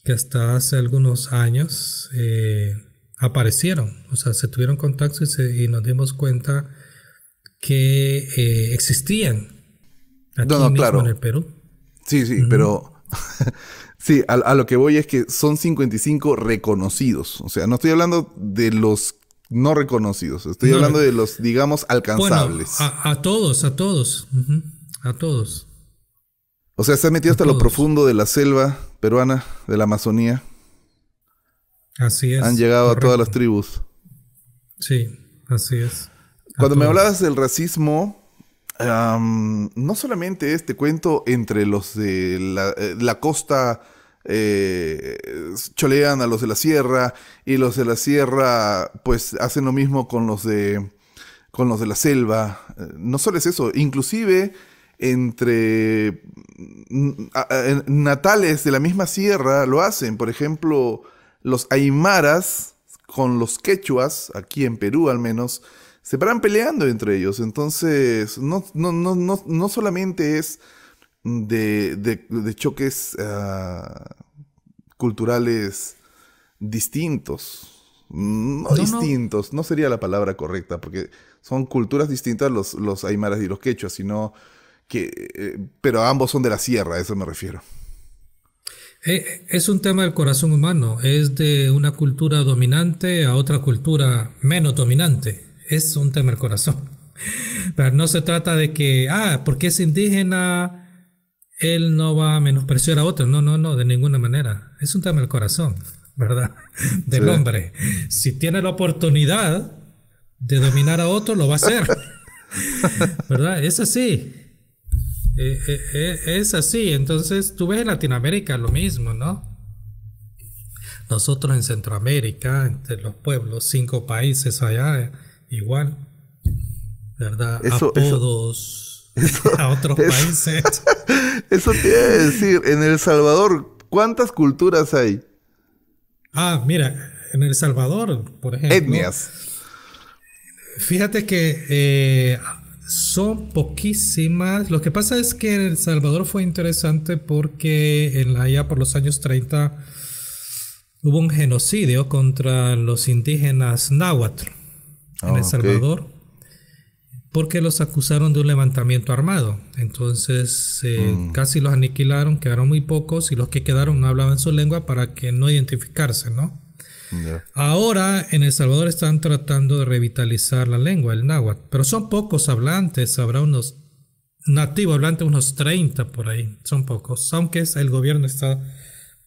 que hasta hace algunos años aparecieron. O sea, se tuvieron contacto y nos dimos cuenta que existían aquí mismo claro. En el Perú. Sí, pero sí, a lo que voy es que son 55 reconocidos. O sea, no estoy hablando de los no reconocidos. Estoy hablando de los, digamos, alcanzables. Bueno, a todos. A todos. O sea, se ha metido hasta lo profundo de la selva peruana, de la Amazonía. Así es. Han llegado correcto. A todas las tribus. Sí, así es. Cuando me hablabas del racismo, no solamente te cuento entre los de la costa cholean a los de la sierra, y los de la sierra pues hacen lo mismo con los de la selva. No solo es eso, inclusive entre natales de la misma sierra lo hacen. Por ejemplo, los aymaras con los quechuas, aquí en Perú al menos, se paran peleando entre ellos. Entonces, no solamente es de choques culturales distintos. Distintos, no sería la palabra correcta, porque son culturas distintas los aymaras y los quechuas, sino que pero ambos son de la sierra, a eso me refiero. Es un tema del corazón humano, es de una cultura dominante a otra cultura menos dominante. Es un tema del corazón. Pero no se trata de que, porque es indígena, él no va a menospreciar a otro. No, de ninguna manera. Es un tema del corazón, ¿verdad? Del hombre. Si tiene la oportunidad de dominar a otro, lo va a hacer. ¿Verdad? Es así. Es así. Entonces, tú ves en Latinoamérica lo mismo, ¿no? Nosotros en Centroamérica, entre los pueblos, 5 países allá, igual, ¿verdad? Apodos a otros países. Eso te iba a decir, en El Salvador, ¿cuántas culturas hay? Mira, en El Salvador, por ejemplo. Etnias. Fíjate que son poquísimas. Lo que pasa es que en El Salvador fue interesante porque allá por los años 30 hubo un genocidio contra los indígenas náhuatl en El Salvador, porque los acusaron de un levantamiento armado. Entonces casi los aniquilaron, quedaron muy pocos, y los que quedaron no hablaban su lengua para que no identificarse, ¿no? Yeah. Ahora en El Salvador están tratando de revitalizar la lengua, el náhuatl, pero son pocos hablantes. Habrá unos nativos hablantes, unos 30 por ahí, son pocos, aunque el gobierno está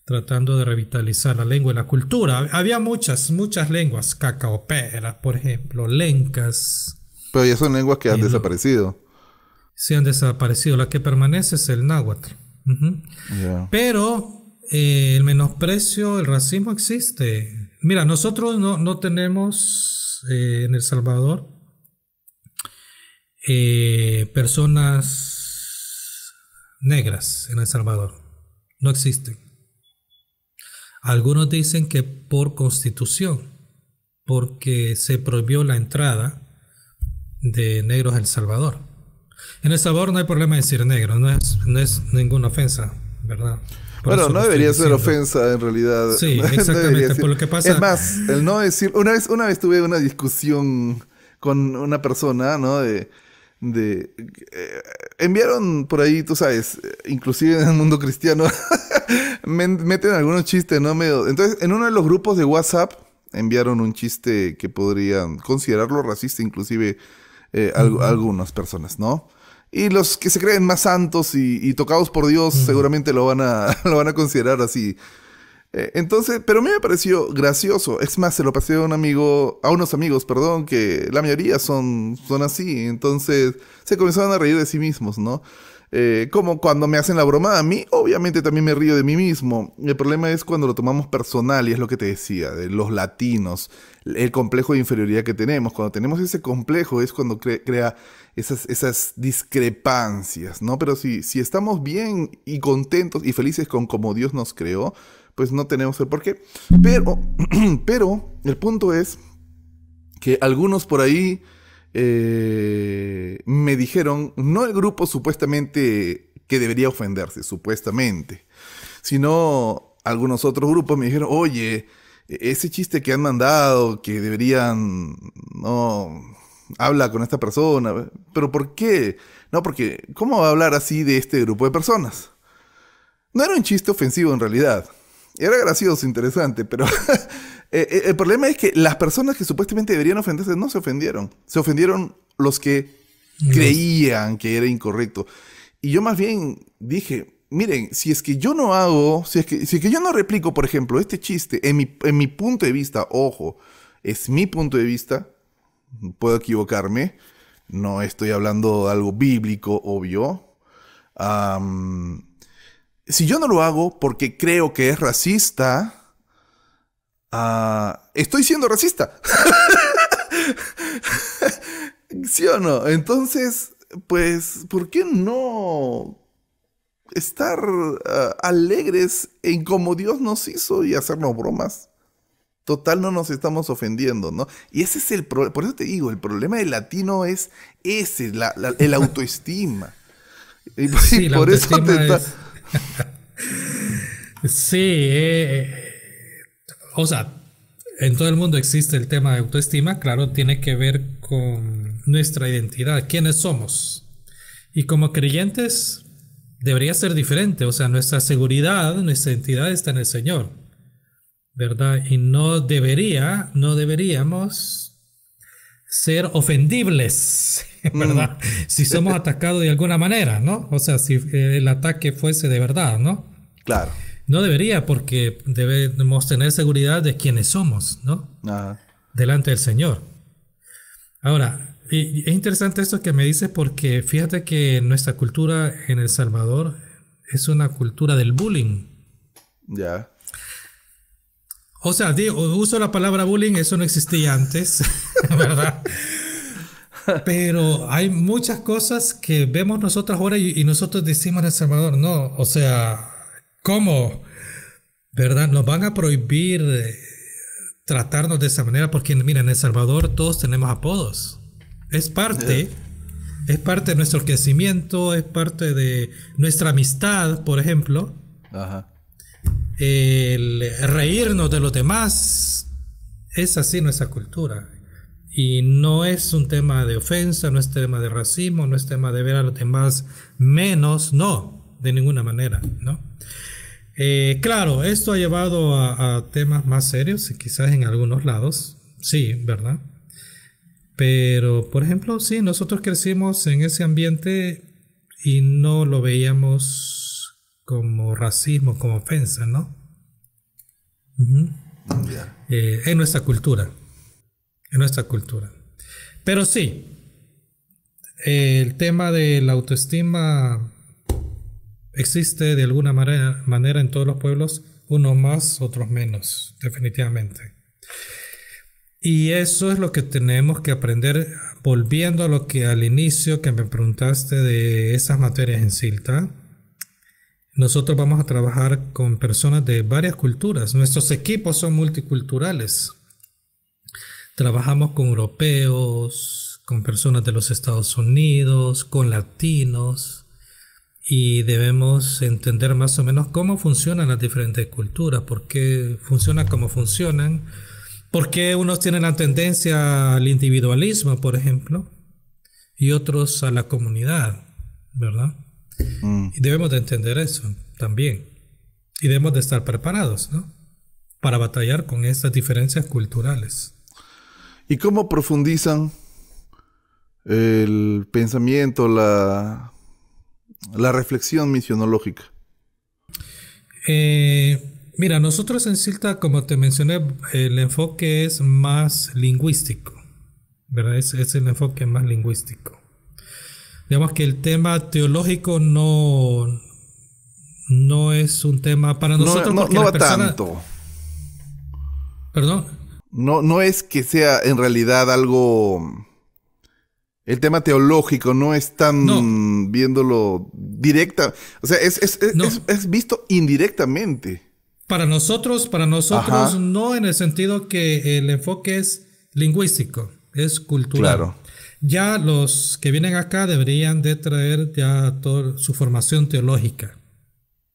tratando de revitalizar la lengua y la cultura. Había muchas lenguas, cacaoperas, por ejemplo, lencas. Pero ya son lenguas que han desaparecido. Sí, han desaparecido. La que permanece es el náhuatl. Yeah. Pero el menosprecio, el racismo existe. Mira, nosotros no tenemos en El Salvador personas negras en El Salvador. No existen. Algunos dicen que por constitución, porque se prohibió la entrada de negros a El Salvador. En El Salvador no hay problema de decir negro, no es ninguna ofensa, ¿verdad? Bueno, no debería ser ofensa en realidad. Sí, exactamente, no por lo que pasa. Es más, el no decir... Una vez tuve una discusión con una persona, ¿no? Enviaron por ahí, tú sabes, inclusive en el mundo cristiano, meten algunos chistes, ¿no? Entonces, en uno de los grupos de WhatsApp enviaron un chiste que podrían considerarlo racista, inclusive algunas personas, ¿no? Y los que se creen más santos y tocados por Dios seguramente lo van a considerar así. Entonces, pero a mí me pareció gracioso. Es más, se lo pasé a unos amigos, que la mayoría son así. Entonces, se comenzaron a reír de sí mismos, ¿no? Como cuando me hacen la broma a mí, obviamente también me río de mí mismo. El problema es cuando lo tomamos personal, y es lo que te decía, de los latinos, el complejo de inferioridad que tenemos. Cuando tenemos ese complejo es cuando crea esas discrepancias, ¿no? Pero si estamos bien y contentos y felices con como Dios nos creó, pues no tenemos el por qué. Pero el punto es que algunos por ahí me dijeron, no el grupo supuestamente que debería ofenderse, supuestamente, sino algunos otros grupos me dijeron, oye, ese chiste que han mandado, que deberían, no, habla con esta persona, pero ¿por qué? No, porque, ¿cómo va a hablar así de este grupo de personas? No era un chiste ofensivo en realidad. Era gracioso, interesante, pero el problema es que las personas que supuestamente deberían ofenderse no se ofendieron. Se ofendieron los que creían que era incorrecto. Y yo más bien dije, miren, si es que yo no replico, por ejemplo, este chiste en mi punto de vista, ojo, es mi punto de vista, puedo equivocarme, no estoy hablando de algo bíblico, obvio. Si yo no lo hago porque creo que es racista, estoy siendo racista. ¿Sí o no? Entonces, pues, ¿por qué no estar alegres en como Dios nos hizo y hacernos bromas? Total, no nos estamos ofendiendo, ¿no? Y ese es el problema. Por eso te digo, el problema del latino es ese, el autoestima. Y sí, por eso Sí, o sea, en todo el mundo existe el tema de autoestima, claro, tiene que ver con nuestra identidad, quiénes somos. Y como creyentes debería ser diferente, o sea, nuestra seguridad, nuestra identidad está en el Señor, ¿verdad? Y no deberíamos ser ofendibles, ¿verdad? Si somos atacados de alguna manera, ¿no? O sea, si el ataque fuese de verdad, ¿no? Claro. No debería, porque debemos tener seguridad de quiénes somos, ¿no? Ajá. Delante del Señor. Ahora, y es interesante esto que me dices, porque fíjate que nuestra cultura en El Salvador es una cultura del bullying. Ya. O sea, uso la palabra bullying, eso no existía antes, ¿verdad? Pero hay muchas cosas que vemos nosotros ahora y nosotros decimos en El Salvador, no, o sea, ¿cómo? ¿Verdad? Nos van a prohibir tratarnos de esa manera porque, mira, en El Salvador todos tenemos apodos. Es parte de nuestro crecimiento, es parte de nuestra amistad, por ejemplo. Ajá. El reírnos de los demás, es así nuestra cultura. Y no es un tema de ofensa, no es tema de racismo, no es tema de ver a los demás menos, no, de ninguna manera, ¿no? Claro, esto ha llevado a temas más serios, quizás en algunos lados, sí, ¿verdad? Pero, por ejemplo, sí, nosotros crecimos en ese ambiente y no lo veíamos como racismo, como ofensa, ¿no? Yeah. En nuestra cultura. En nuestra cultura. Pero sí, el tema de la autoestima existe de alguna manera en todos los pueblos, unos más, otros menos, definitivamente. Y eso es lo que tenemos que aprender, volviendo a lo que al inicio que me preguntaste de esas materias en Silta. Nosotros vamos a trabajar con personas de varias culturas. Nuestros equipos son multiculturales. Trabajamos con europeos, con personas de los Estados Unidos, con latinos, y debemos entender más o menos cómo funcionan las diferentes culturas, por qué funcionan como funcionan, por qué unos tienen la tendencia al individualismo, por ejemplo, y otros a la comunidad, ¿verdad? Y debemos de entender eso también. Y debemos de estar preparados, ¿no? Para batallar con estas diferencias culturales. ¿Y cómo profundizan el pensamiento, la reflexión misionológica? Mira, nosotros en CILTA, como te mencioné, el enfoque es más lingüístico, ¿verdad? Es el enfoque más lingüístico. Digamos que el tema teológico no es un tema para nosotros. No va tanto. ¿Perdón? No es que sea en realidad algo... El tema teológico no es tan viéndolo directa. O sea, es visto indirectamente. Para nosotros Ajá. no, en el sentido que el enfoque es lingüístico, es cultural. Claro. Ya los que vienen acá deberían de traer ya toda su formación teológica.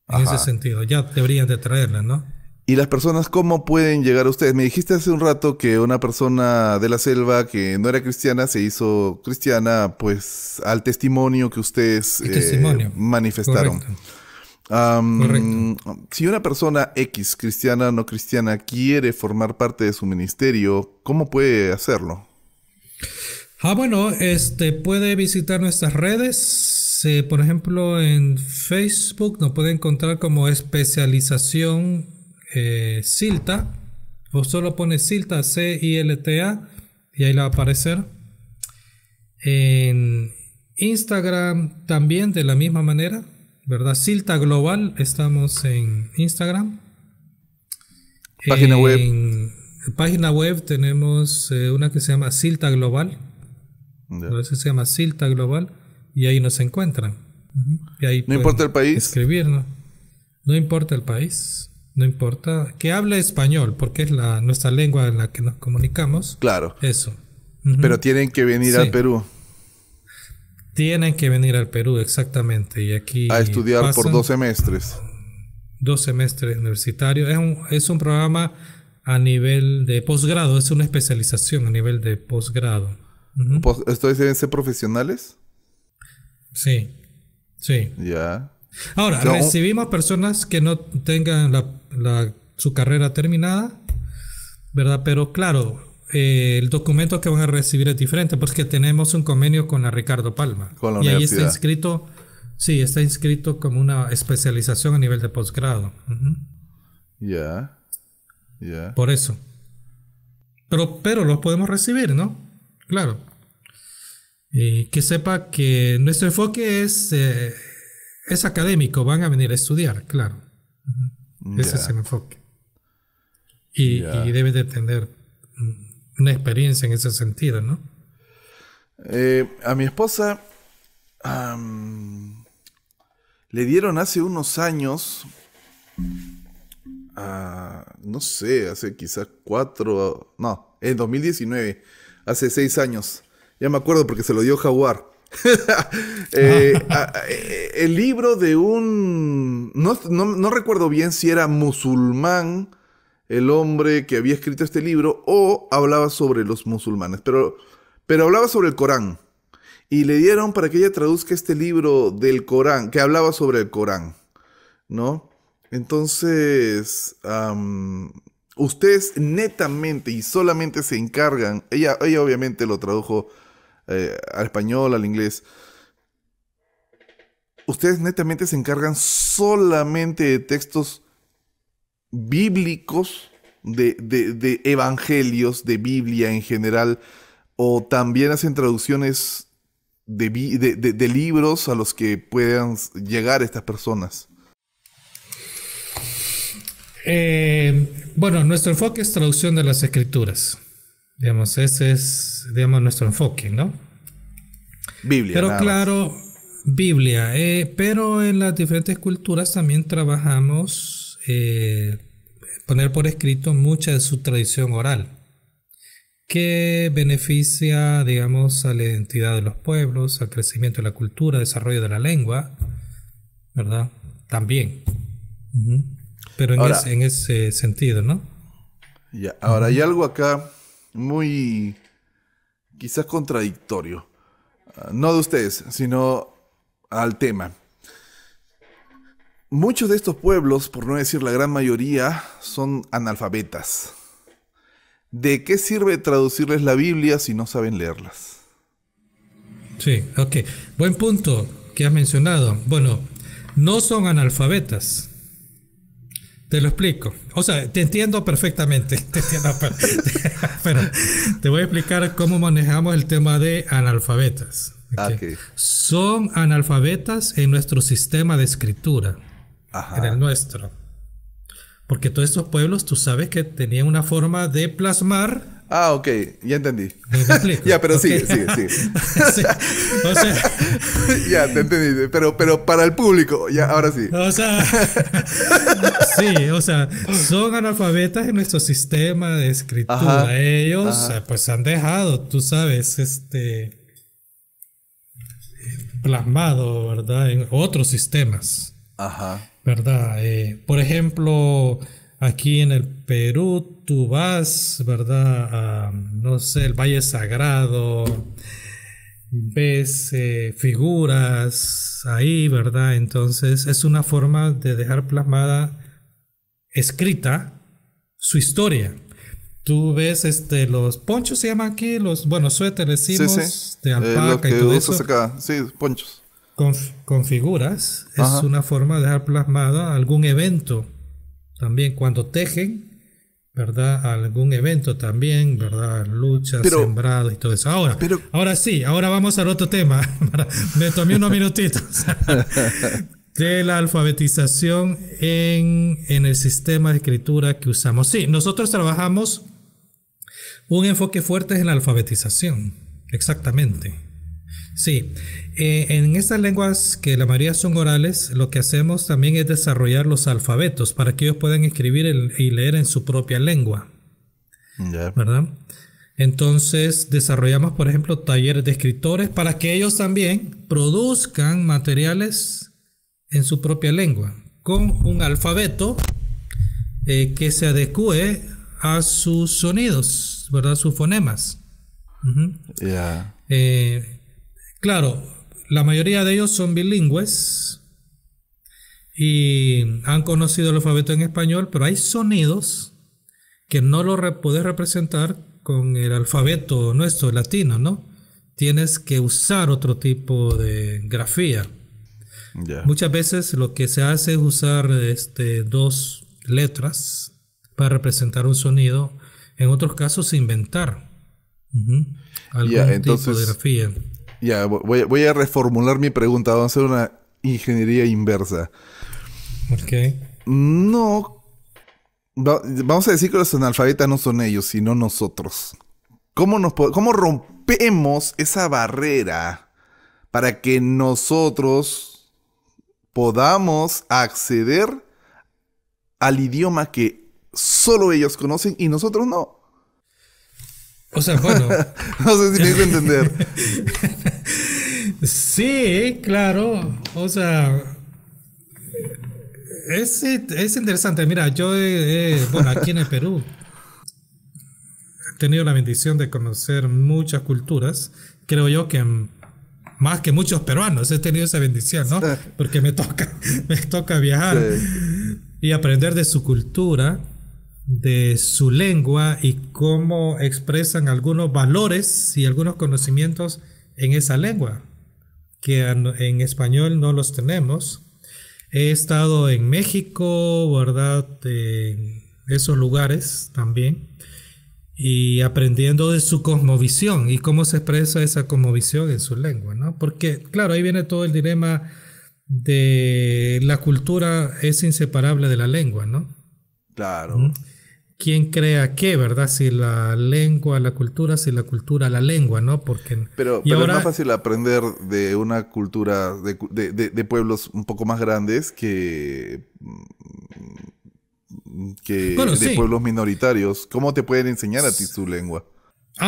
En ese sentido, ya deberían de traerla, ¿no? ¿Y las personas cómo pueden llegar a ustedes? Me dijiste hace un rato que una persona de la selva que no era cristiana se hizo cristiana, pues, al testimonio que ustedes manifestaron. Correcto. Si una persona X, cristiana o no cristiana, quiere formar parte de su ministerio, ¿cómo puede hacerlo? Bueno, puede visitar nuestras redes. Por ejemplo, en Facebook nos puede encontrar como especialización CILTA, o solo pone CILTA, CILTA, y ahí le va a aparecer. En Instagram también de la misma manera, ¿verdad? CILTA Global, estamos en Instagram. Página web. En página web tenemos una que se llama CILTA Global. A veces se llama CILTA Global, y ahí nos encuentran. Y ahí ¿No importa el país? Escribirnos. No importa el país. No importa que hable español, porque es nuestra lengua en la que nos comunicamos. Claro. Eso. Pero tienen que venir al Perú. Tienen que venir al Perú, exactamente. Y aquí a estudiar por 2 semestres. 2 semestres universitarios. Es un programa a nivel de posgrado. Es una especialización a nivel de posgrado. ¿Estos deben ser profesionales? Sí. Sí. Ya. Ahora, recibimos personas que no tengan su carrera terminada, ¿verdad? Pero claro, el documento que van a recibir es diferente porque tenemos un convenio con la Ricardo Palma. Con la y universidad. Ahí está inscrito como una especialización a nivel de posgrado. Ya. Por eso. Pero los podemos recibir, ¿no? Claro. Y que sepa que nuestro enfoque es académico, van a venir a estudiar, claro. Ese es el enfoque. Y debe de tener una experiencia en ese sentido, ¿no? A mi esposa le dieron hace unos años, no sé, hace quizás 4, no, en 2019, hace 6 años. Ya me acuerdo porque se lo dio Jaguar. El libro de un... No recuerdo bien si era musulmán el hombre que había escrito este libro o hablaba sobre los musulmanes, pero hablaba sobre el Corán. Y le dieron para que ella traduzca este libro del Corán, que hablaba sobre el Corán, ¿no? Entonces, ustedes netamente y solamente se encargan, ella obviamente lo tradujo al español, al inglés. Ustedes netamente se encargan solamente de textos bíblicos, de evangelios, de Biblia en general, o también hacen traducciones de libros a los que puedan llegar estas personas. Bueno, nuestro enfoque es traducción de las escrituras. Digamos, ese es, nuestro enfoque, ¿no? Biblia. Pero claro, Biblia. Pero en las diferentes culturas también trabajamos poner por escrito mucha de su tradición oral, que beneficia, digamos, a la identidad de los pueblos, al crecimiento de la cultura, desarrollo de la lengua, ¿verdad? También. Pero en ese sentido, ¿no? Ya. Ahora, hay algo acá muy, quizás contradictorio. No de ustedes, sino al tema. muchos de estos pueblos, por no decir la gran mayoría, son analfabetas. ¿De qué sirve traducirles la Biblia si no saben leerlas? Sí, ok. Buen punto que has mencionado. Bueno, no son analfabetas. Te lo explico. O sea, te entiendo perfectamente. Pero te voy a explicar cómo manejamos el tema de analfabetas. Okay. Son analfabetas en nuestro sistema de escritura. Ajá. En el nuestro. Porque todos estos pueblos, tú sabes que tenían una forma de plasmar. Ah, ok, ya entendí. ¿Me explico? Ya, pero okay. sigue. Sí. O sea, ya, te entendí. Pero para el público, ya, ahora sí. O sea, sí, o sea, son analfabetas en nuestro sistema de escritura. Ajá. Ellos, pues, han dejado, tú sabes, plasmado, ¿verdad? En otros sistemas. Ajá. ¿Verdad? Por ejemplo, aquí en el Perú tú vas, ¿verdad? No sé, el Valle Sagrado, ves figuras ahí, ¿verdad? Entonces es una forma de dejar plasmada, escrita, su historia. Tú ves los ponchos, se llaman aquí, suéteres, decimos, de alpaca y todo eso. Acá. Sí, ponchos. Con figuras, es una forma de dejar plasmada algún evento. También cuando tejen, ¿verdad? Algún evento también, ¿verdad? Luchas, sembrados y todo eso. Ahora sí, ahora vamos al otro tema. Me tomé unos minutitos. De la alfabetización en el sistema de escritura que usamos. Sí, nosotros trabajamos un enfoque fuerte en la alfabetización. Exactamente. Sí, en estas lenguas que la mayoría son orales, lo que hacemos también es desarrollar los alfabetos para que ellos puedan escribir y leer en su propia lengua, ¿verdad? Entonces desarrollamos, por ejemplo, talleres de escritores para que ellos también produzcan materiales en su propia lengua, con un alfabeto que se adecue a sus sonidos, ¿verdad? Sus fonemas. Claro, la mayoría de ellos son bilingües y han conocido el alfabeto en español, pero hay sonidos que no lo puedes representar con el alfabeto nuestro latino, ¿no? Tienes que usar otro tipo de grafía. Muchas veces lo que se hace es usar dos letras para representar un sonido. En otros casos, inventar algún tipo de grafía. Ya, voy a reformular mi pregunta. Vamos a hacer una ingeniería inversa. Ok. No. Vamos a decir que los analfabetas no son ellos, sino nosotros. ¿Cómo rompemos esa barrera para que nosotros podamos acceder al idioma que solo ellos conocen y nosotros no? O sea, bueno. No sé si me hizo entender. Sí, claro. O sea, es interesante. Mira, yo, aquí en el Perú he tenido la bendición de conocer muchas culturas. Creo yo que más que muchos peruanos he tenido esa bendición, ¿no? Porque me toca viajar y aprender de su cultura, de su lengua y cómo expresan algunos valores y algunos conocimientos en esa lengua, que en español no los tenemos. He estado en México, ¿verdad? En esos lugares también, y aprendiendo de su cosmovisión y cómo se expresa esa cosmovisión en su lengua, ¿no? Porque, claro, ahí viene todo el dilema de la cultura es inseparable de la lengua, ¿no? Claro. ¿Quién crea qué, verdad? Si la lengua, la cultura, si la cultura, la lengua, ¿no? Pero ahora, es más fácil aprender de una cultura de pueblos un poco más grandes que pueblos minoritarios. ¿Cómo te pueden enseñar a ti su lengua?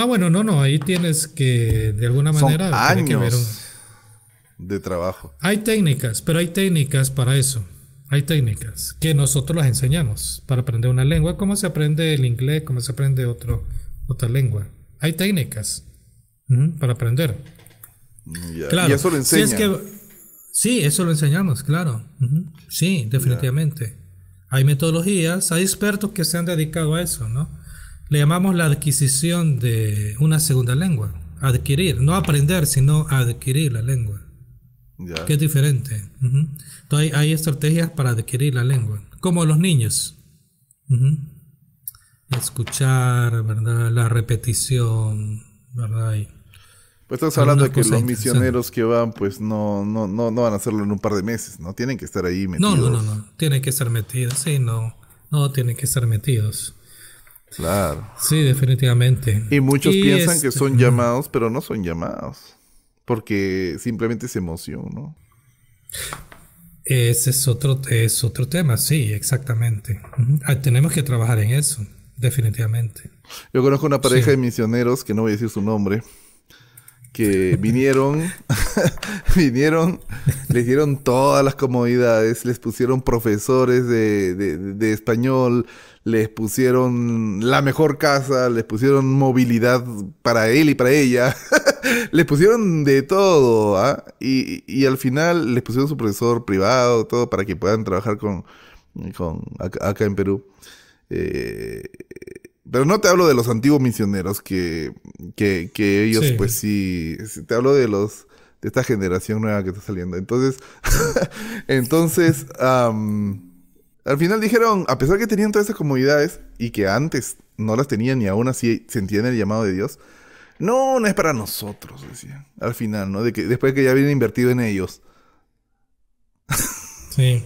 Bueno, no, ahí tienes que, de alguna manera... Son años de trabajo. Hay técnicas, pero hay técnicas para eso. Hay técnicas que nosotros las enseñamos para aprender una lengua, cómo se aprende el inglés, cómo se aprende otra lengua. Hay técnicas para aprender. Claro, y eso lo enseña. Sí, eso lo enseñamos, claro. Sí, definitivamente. Hay metodologías, hay expertos que se han dedicado a eso, ¿no? Le llamamos la adquisición de una segunda lengua. Adquirir, no aprender, sino adquirir la lengua. Ya. Que es diferente. Entonces hay estrategias para adquirir la lengua. Como los niños. Escuchar, ¿verdad? La repetición, ¿verdad? Pues estás hablando de que los misioneros que van, pues no van a hacerlo en un par de meses, ¿no? Tienen que estar ahí metidos. No. Tienen que estar metidos, sí, no tienen que estar metidos. Claro. Sí, definitivamente. Y muchos piensan que son llamados, pero no son llamados. Porque simplemente es emoción, ¿no? Ese es otro tema, sí, exactamente. Tenemos que trabajar en eso, definitivamente. Yo conozco una pareja de misioneros, que no voy a decir su nombre, que vinieron, les dieron todas las comodidades, les pusieron profesores de español, les pusieron la mejor casa, les pusieron movilidad para él y para ella, les pusieron de todo, ¿ah? Y al final les pusieron su profesor privado, todo para que puedan trabajar acá en Perú. Pero no te hablo de los antiguos misioneros que ellos, sí, pues sí, te hablo de esta generación nueva que está saliendo. Entonces, al final dijeron, a pesar que tenían todas esas comodidades y que antes no las tenían y aún así sentían el llamado de Dios, no es para nosotros, decían, al final, ¿no? Después que ya habían invertido en ellos. Sí.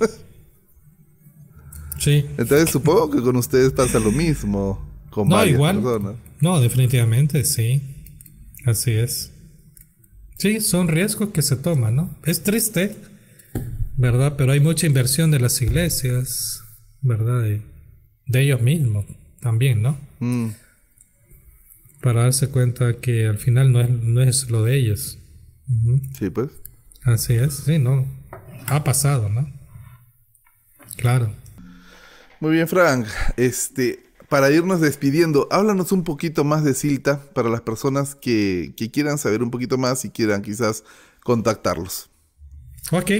Sí. Entonces supongo que con ustedes pasa lo mismo. Con varias personas. No, definitivamente sí. Así es. Sí, son riesgos que se toman, ¿no? Es triste, ¿verdad? Pero hay mucha inversión de las iglesias, ¿verdad? De ellos mismos también, ¿no? Para darse cuenta que al final no es lo de ellos. Sí, pues. Así es, sí, ¿no? Ha pasado, ¿no? Claro. Muy bien, Frank. Para irnos despidiendo, háblanos un poquito más de Silta para las personas que quieran saber un poquito más y quieran quizás contactarlos. Ok,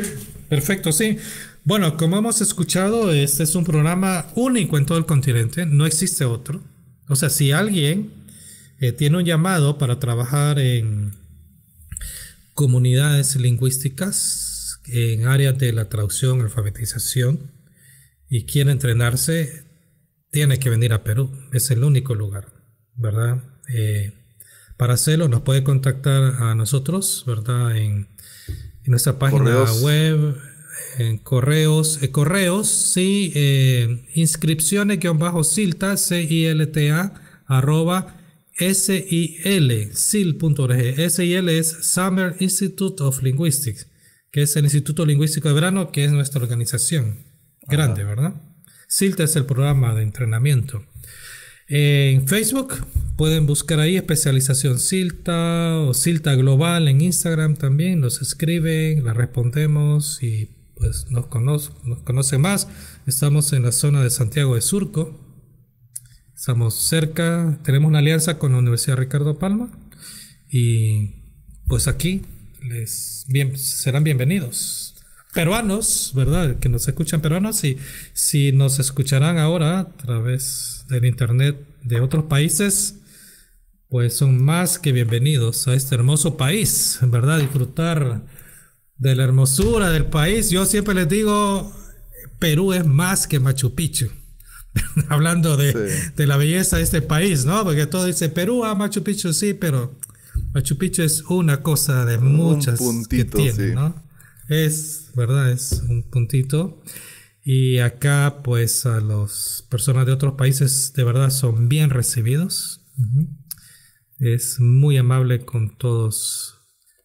perfecto, sí. Bueno, como hemos escuchado, este es un programa único en todo el continente, no existe otro. O sea, si alguien tiene un llamado para trabajar en comunidades lingüísticas, en áreas de la traducción, alfabetización, y quiere entrenarse, tiene que venir a Perú, es el único lugar, ¿verdad? Para hacerlo nos puede contactar a nosotros, ¿verdad? En nuestra página web, en correos, sí, inscripciones-silta, CILTA, @sil.org. SIL es Summer Institute of Linguistics, que es el Instituto Lingüístico de Verano, que es nuestra organización grande, ¿verdad? Silta es el programa de entrenamiento. En Facebook pueden buscar ahí especialización Silta o Silta Global. En Instagram también nos escriben, les respondemos y pues nos conocen más. Estamos en la zona de Santiago de Surco. Estamos cerca, tenemos una alianza con la Universidad Ricardo Palma y pues aquí serán bienvenidos. Peruanos, ¿verdad? Que nos escuchan peruanos y si nos escucharán ahora a través del internet de otros países, pues son más que bienvenidos a este hermoso país, ¿verdad? Disfrutar de la hermosura del país. Yo siempre les digo, Perú es más que Machu Picchu. Hablando de la belleza de este país, ¿no? Porque todo dice Perú, Machu Picchu, sí, pero Machu Picchu es una cosa de muchas que tiene, sí, ¿no? Es, ¿verdad? Es un puntito. Y acá, pues, a las personas de otros países, de verdad, son bien recibidos. Es muy amable con todos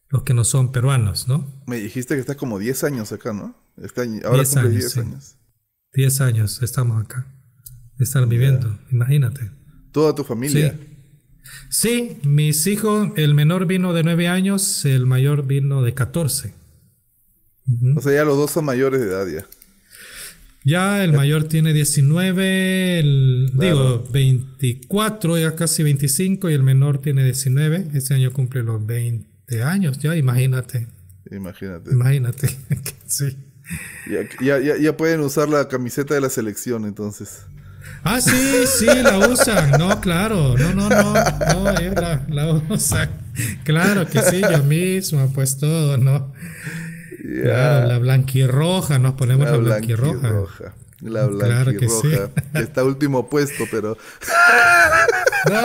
los que no son peruanos, ¿no? Me dijiste que estás como 10 años acá, ¿no? Ahora cumples 10 años. 10 años estamos acá. Están viviendo, imagínate. ¿Toda tu familia? Sí, mis hijos, el menor vino de 9 años, el mayor vino de 14. O sea, ya los dos son mayores de edad ya. Ya el mayor tiene 19, digo 24, ya casi 25, y el menor tiene 19. Este año cumple los 20 años ya, imagínate. Imagínate. Sí. Ya pueden usar la camiseta de la selección, entonces. Ah, sí, la usan. No, claro. No, la usan. Claro que sí, yo mismo, pues todo, ¿no? Yeah. Claro, la blanquirroja, nos ponemos la blanquirroja. La blanquirroja. Claro que sí. Está último puesto, pero... No,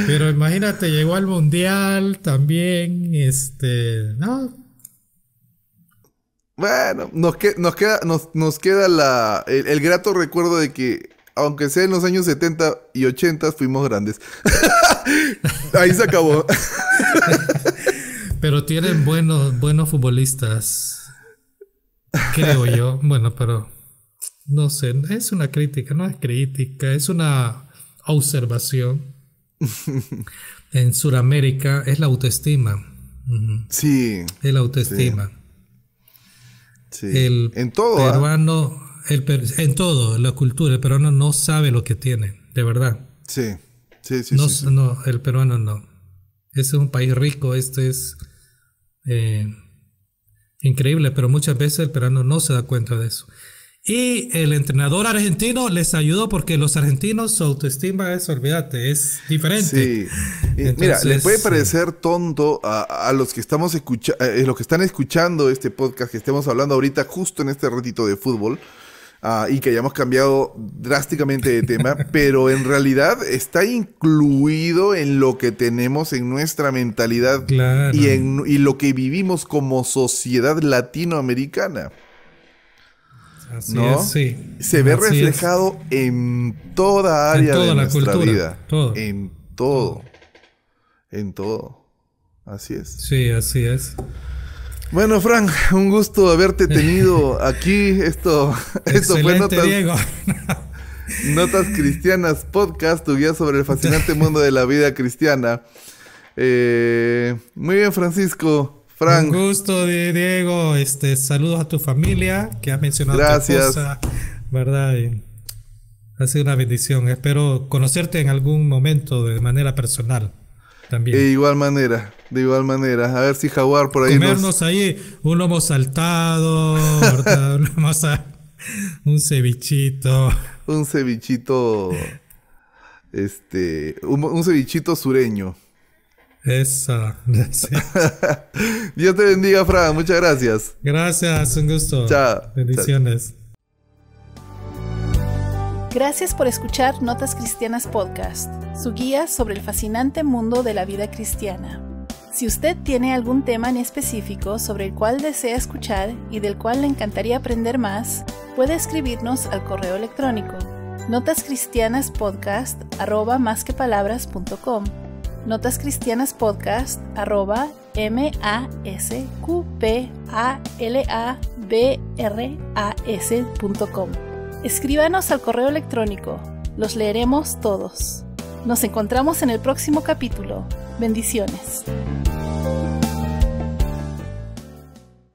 pero imagínate, llegó al mundial también, no. Bueno, nos queda el grato recuerdo de que, aunque sea en los años 70 y 80, fuimos grandes. Ahí se acabó. Pero tienen buenos futbolistas, creo yo. Bueno, pero no sé, es una crítica, no es crítica, es una observación. En Sudamérica es la autoestima. Sí. Es la autoestima. Sí. En todo. Peruano, en todo, la cultura, el peruano no sabe lo que tiene, de verdad. Sí. No, el peruano no. Este es un país rico, este es increíble, pero muchas veces el peruano no se da cuenta de eso. Y el entrenador argentino les ayudó porque los argentinos, su autoestima es, olvídate, es diferente. Sí. Entonces, mira, les puede parecer tonto a los que estamos los que están escuchando este podcast que estemos hablando ahorita justo en este ratito de fútbol y que hayamos cambiado drásticamente de tema, pero en realidad está incluido en lo que tenemos en nuestra mentalidad. Claro. y lo que vivimos como sociedad latinoamericana. Así ¿no? Es, sí. Se ve reflejado en toda área de nuestra vida. Todo. En todo. Así es. Sí, así es. Bueno, Frank, un gusto haberte tenido aquí. Esto fue Notas Cristianas Podcast, tu guía sobre el fascinante mundo de la vida cristiana. Muy bien, Francisco. Frank. Un gusto, Diego. Saludos a tu familia que has mencionado. Gracias. Tu esposa, ¿verdad? Ha sido una bendición. Espero conocerte en algún momento de manera personal también. De igual manera. A ver si Jaguar por ahí comernos ahí un lomo saltado, ¿verdad? Un cevichito. Un cevichito. Un cevichito sureño. Eso. Sí. Dios te bendiga, Fran. Muchas gracias. Gracias, un gusto. Chao. Bendiciones. Gracias por escuchar Notas Cristianas Podcast, su guía sobre el fascinante mundo de la vida cristiana. Si usted tiene algún tema en específico sobre el cual desea escuchar y del cual le encantaría aprender más, puede escribirnos al correo electrónico notascristianaspodcast@masquepalabras.com notascristianaspodcast@masquepalabras.com. Escríbanos al correo electrónico. Los leeremos todos. Nos encontramos en el próximo capítulo. Bendiciones.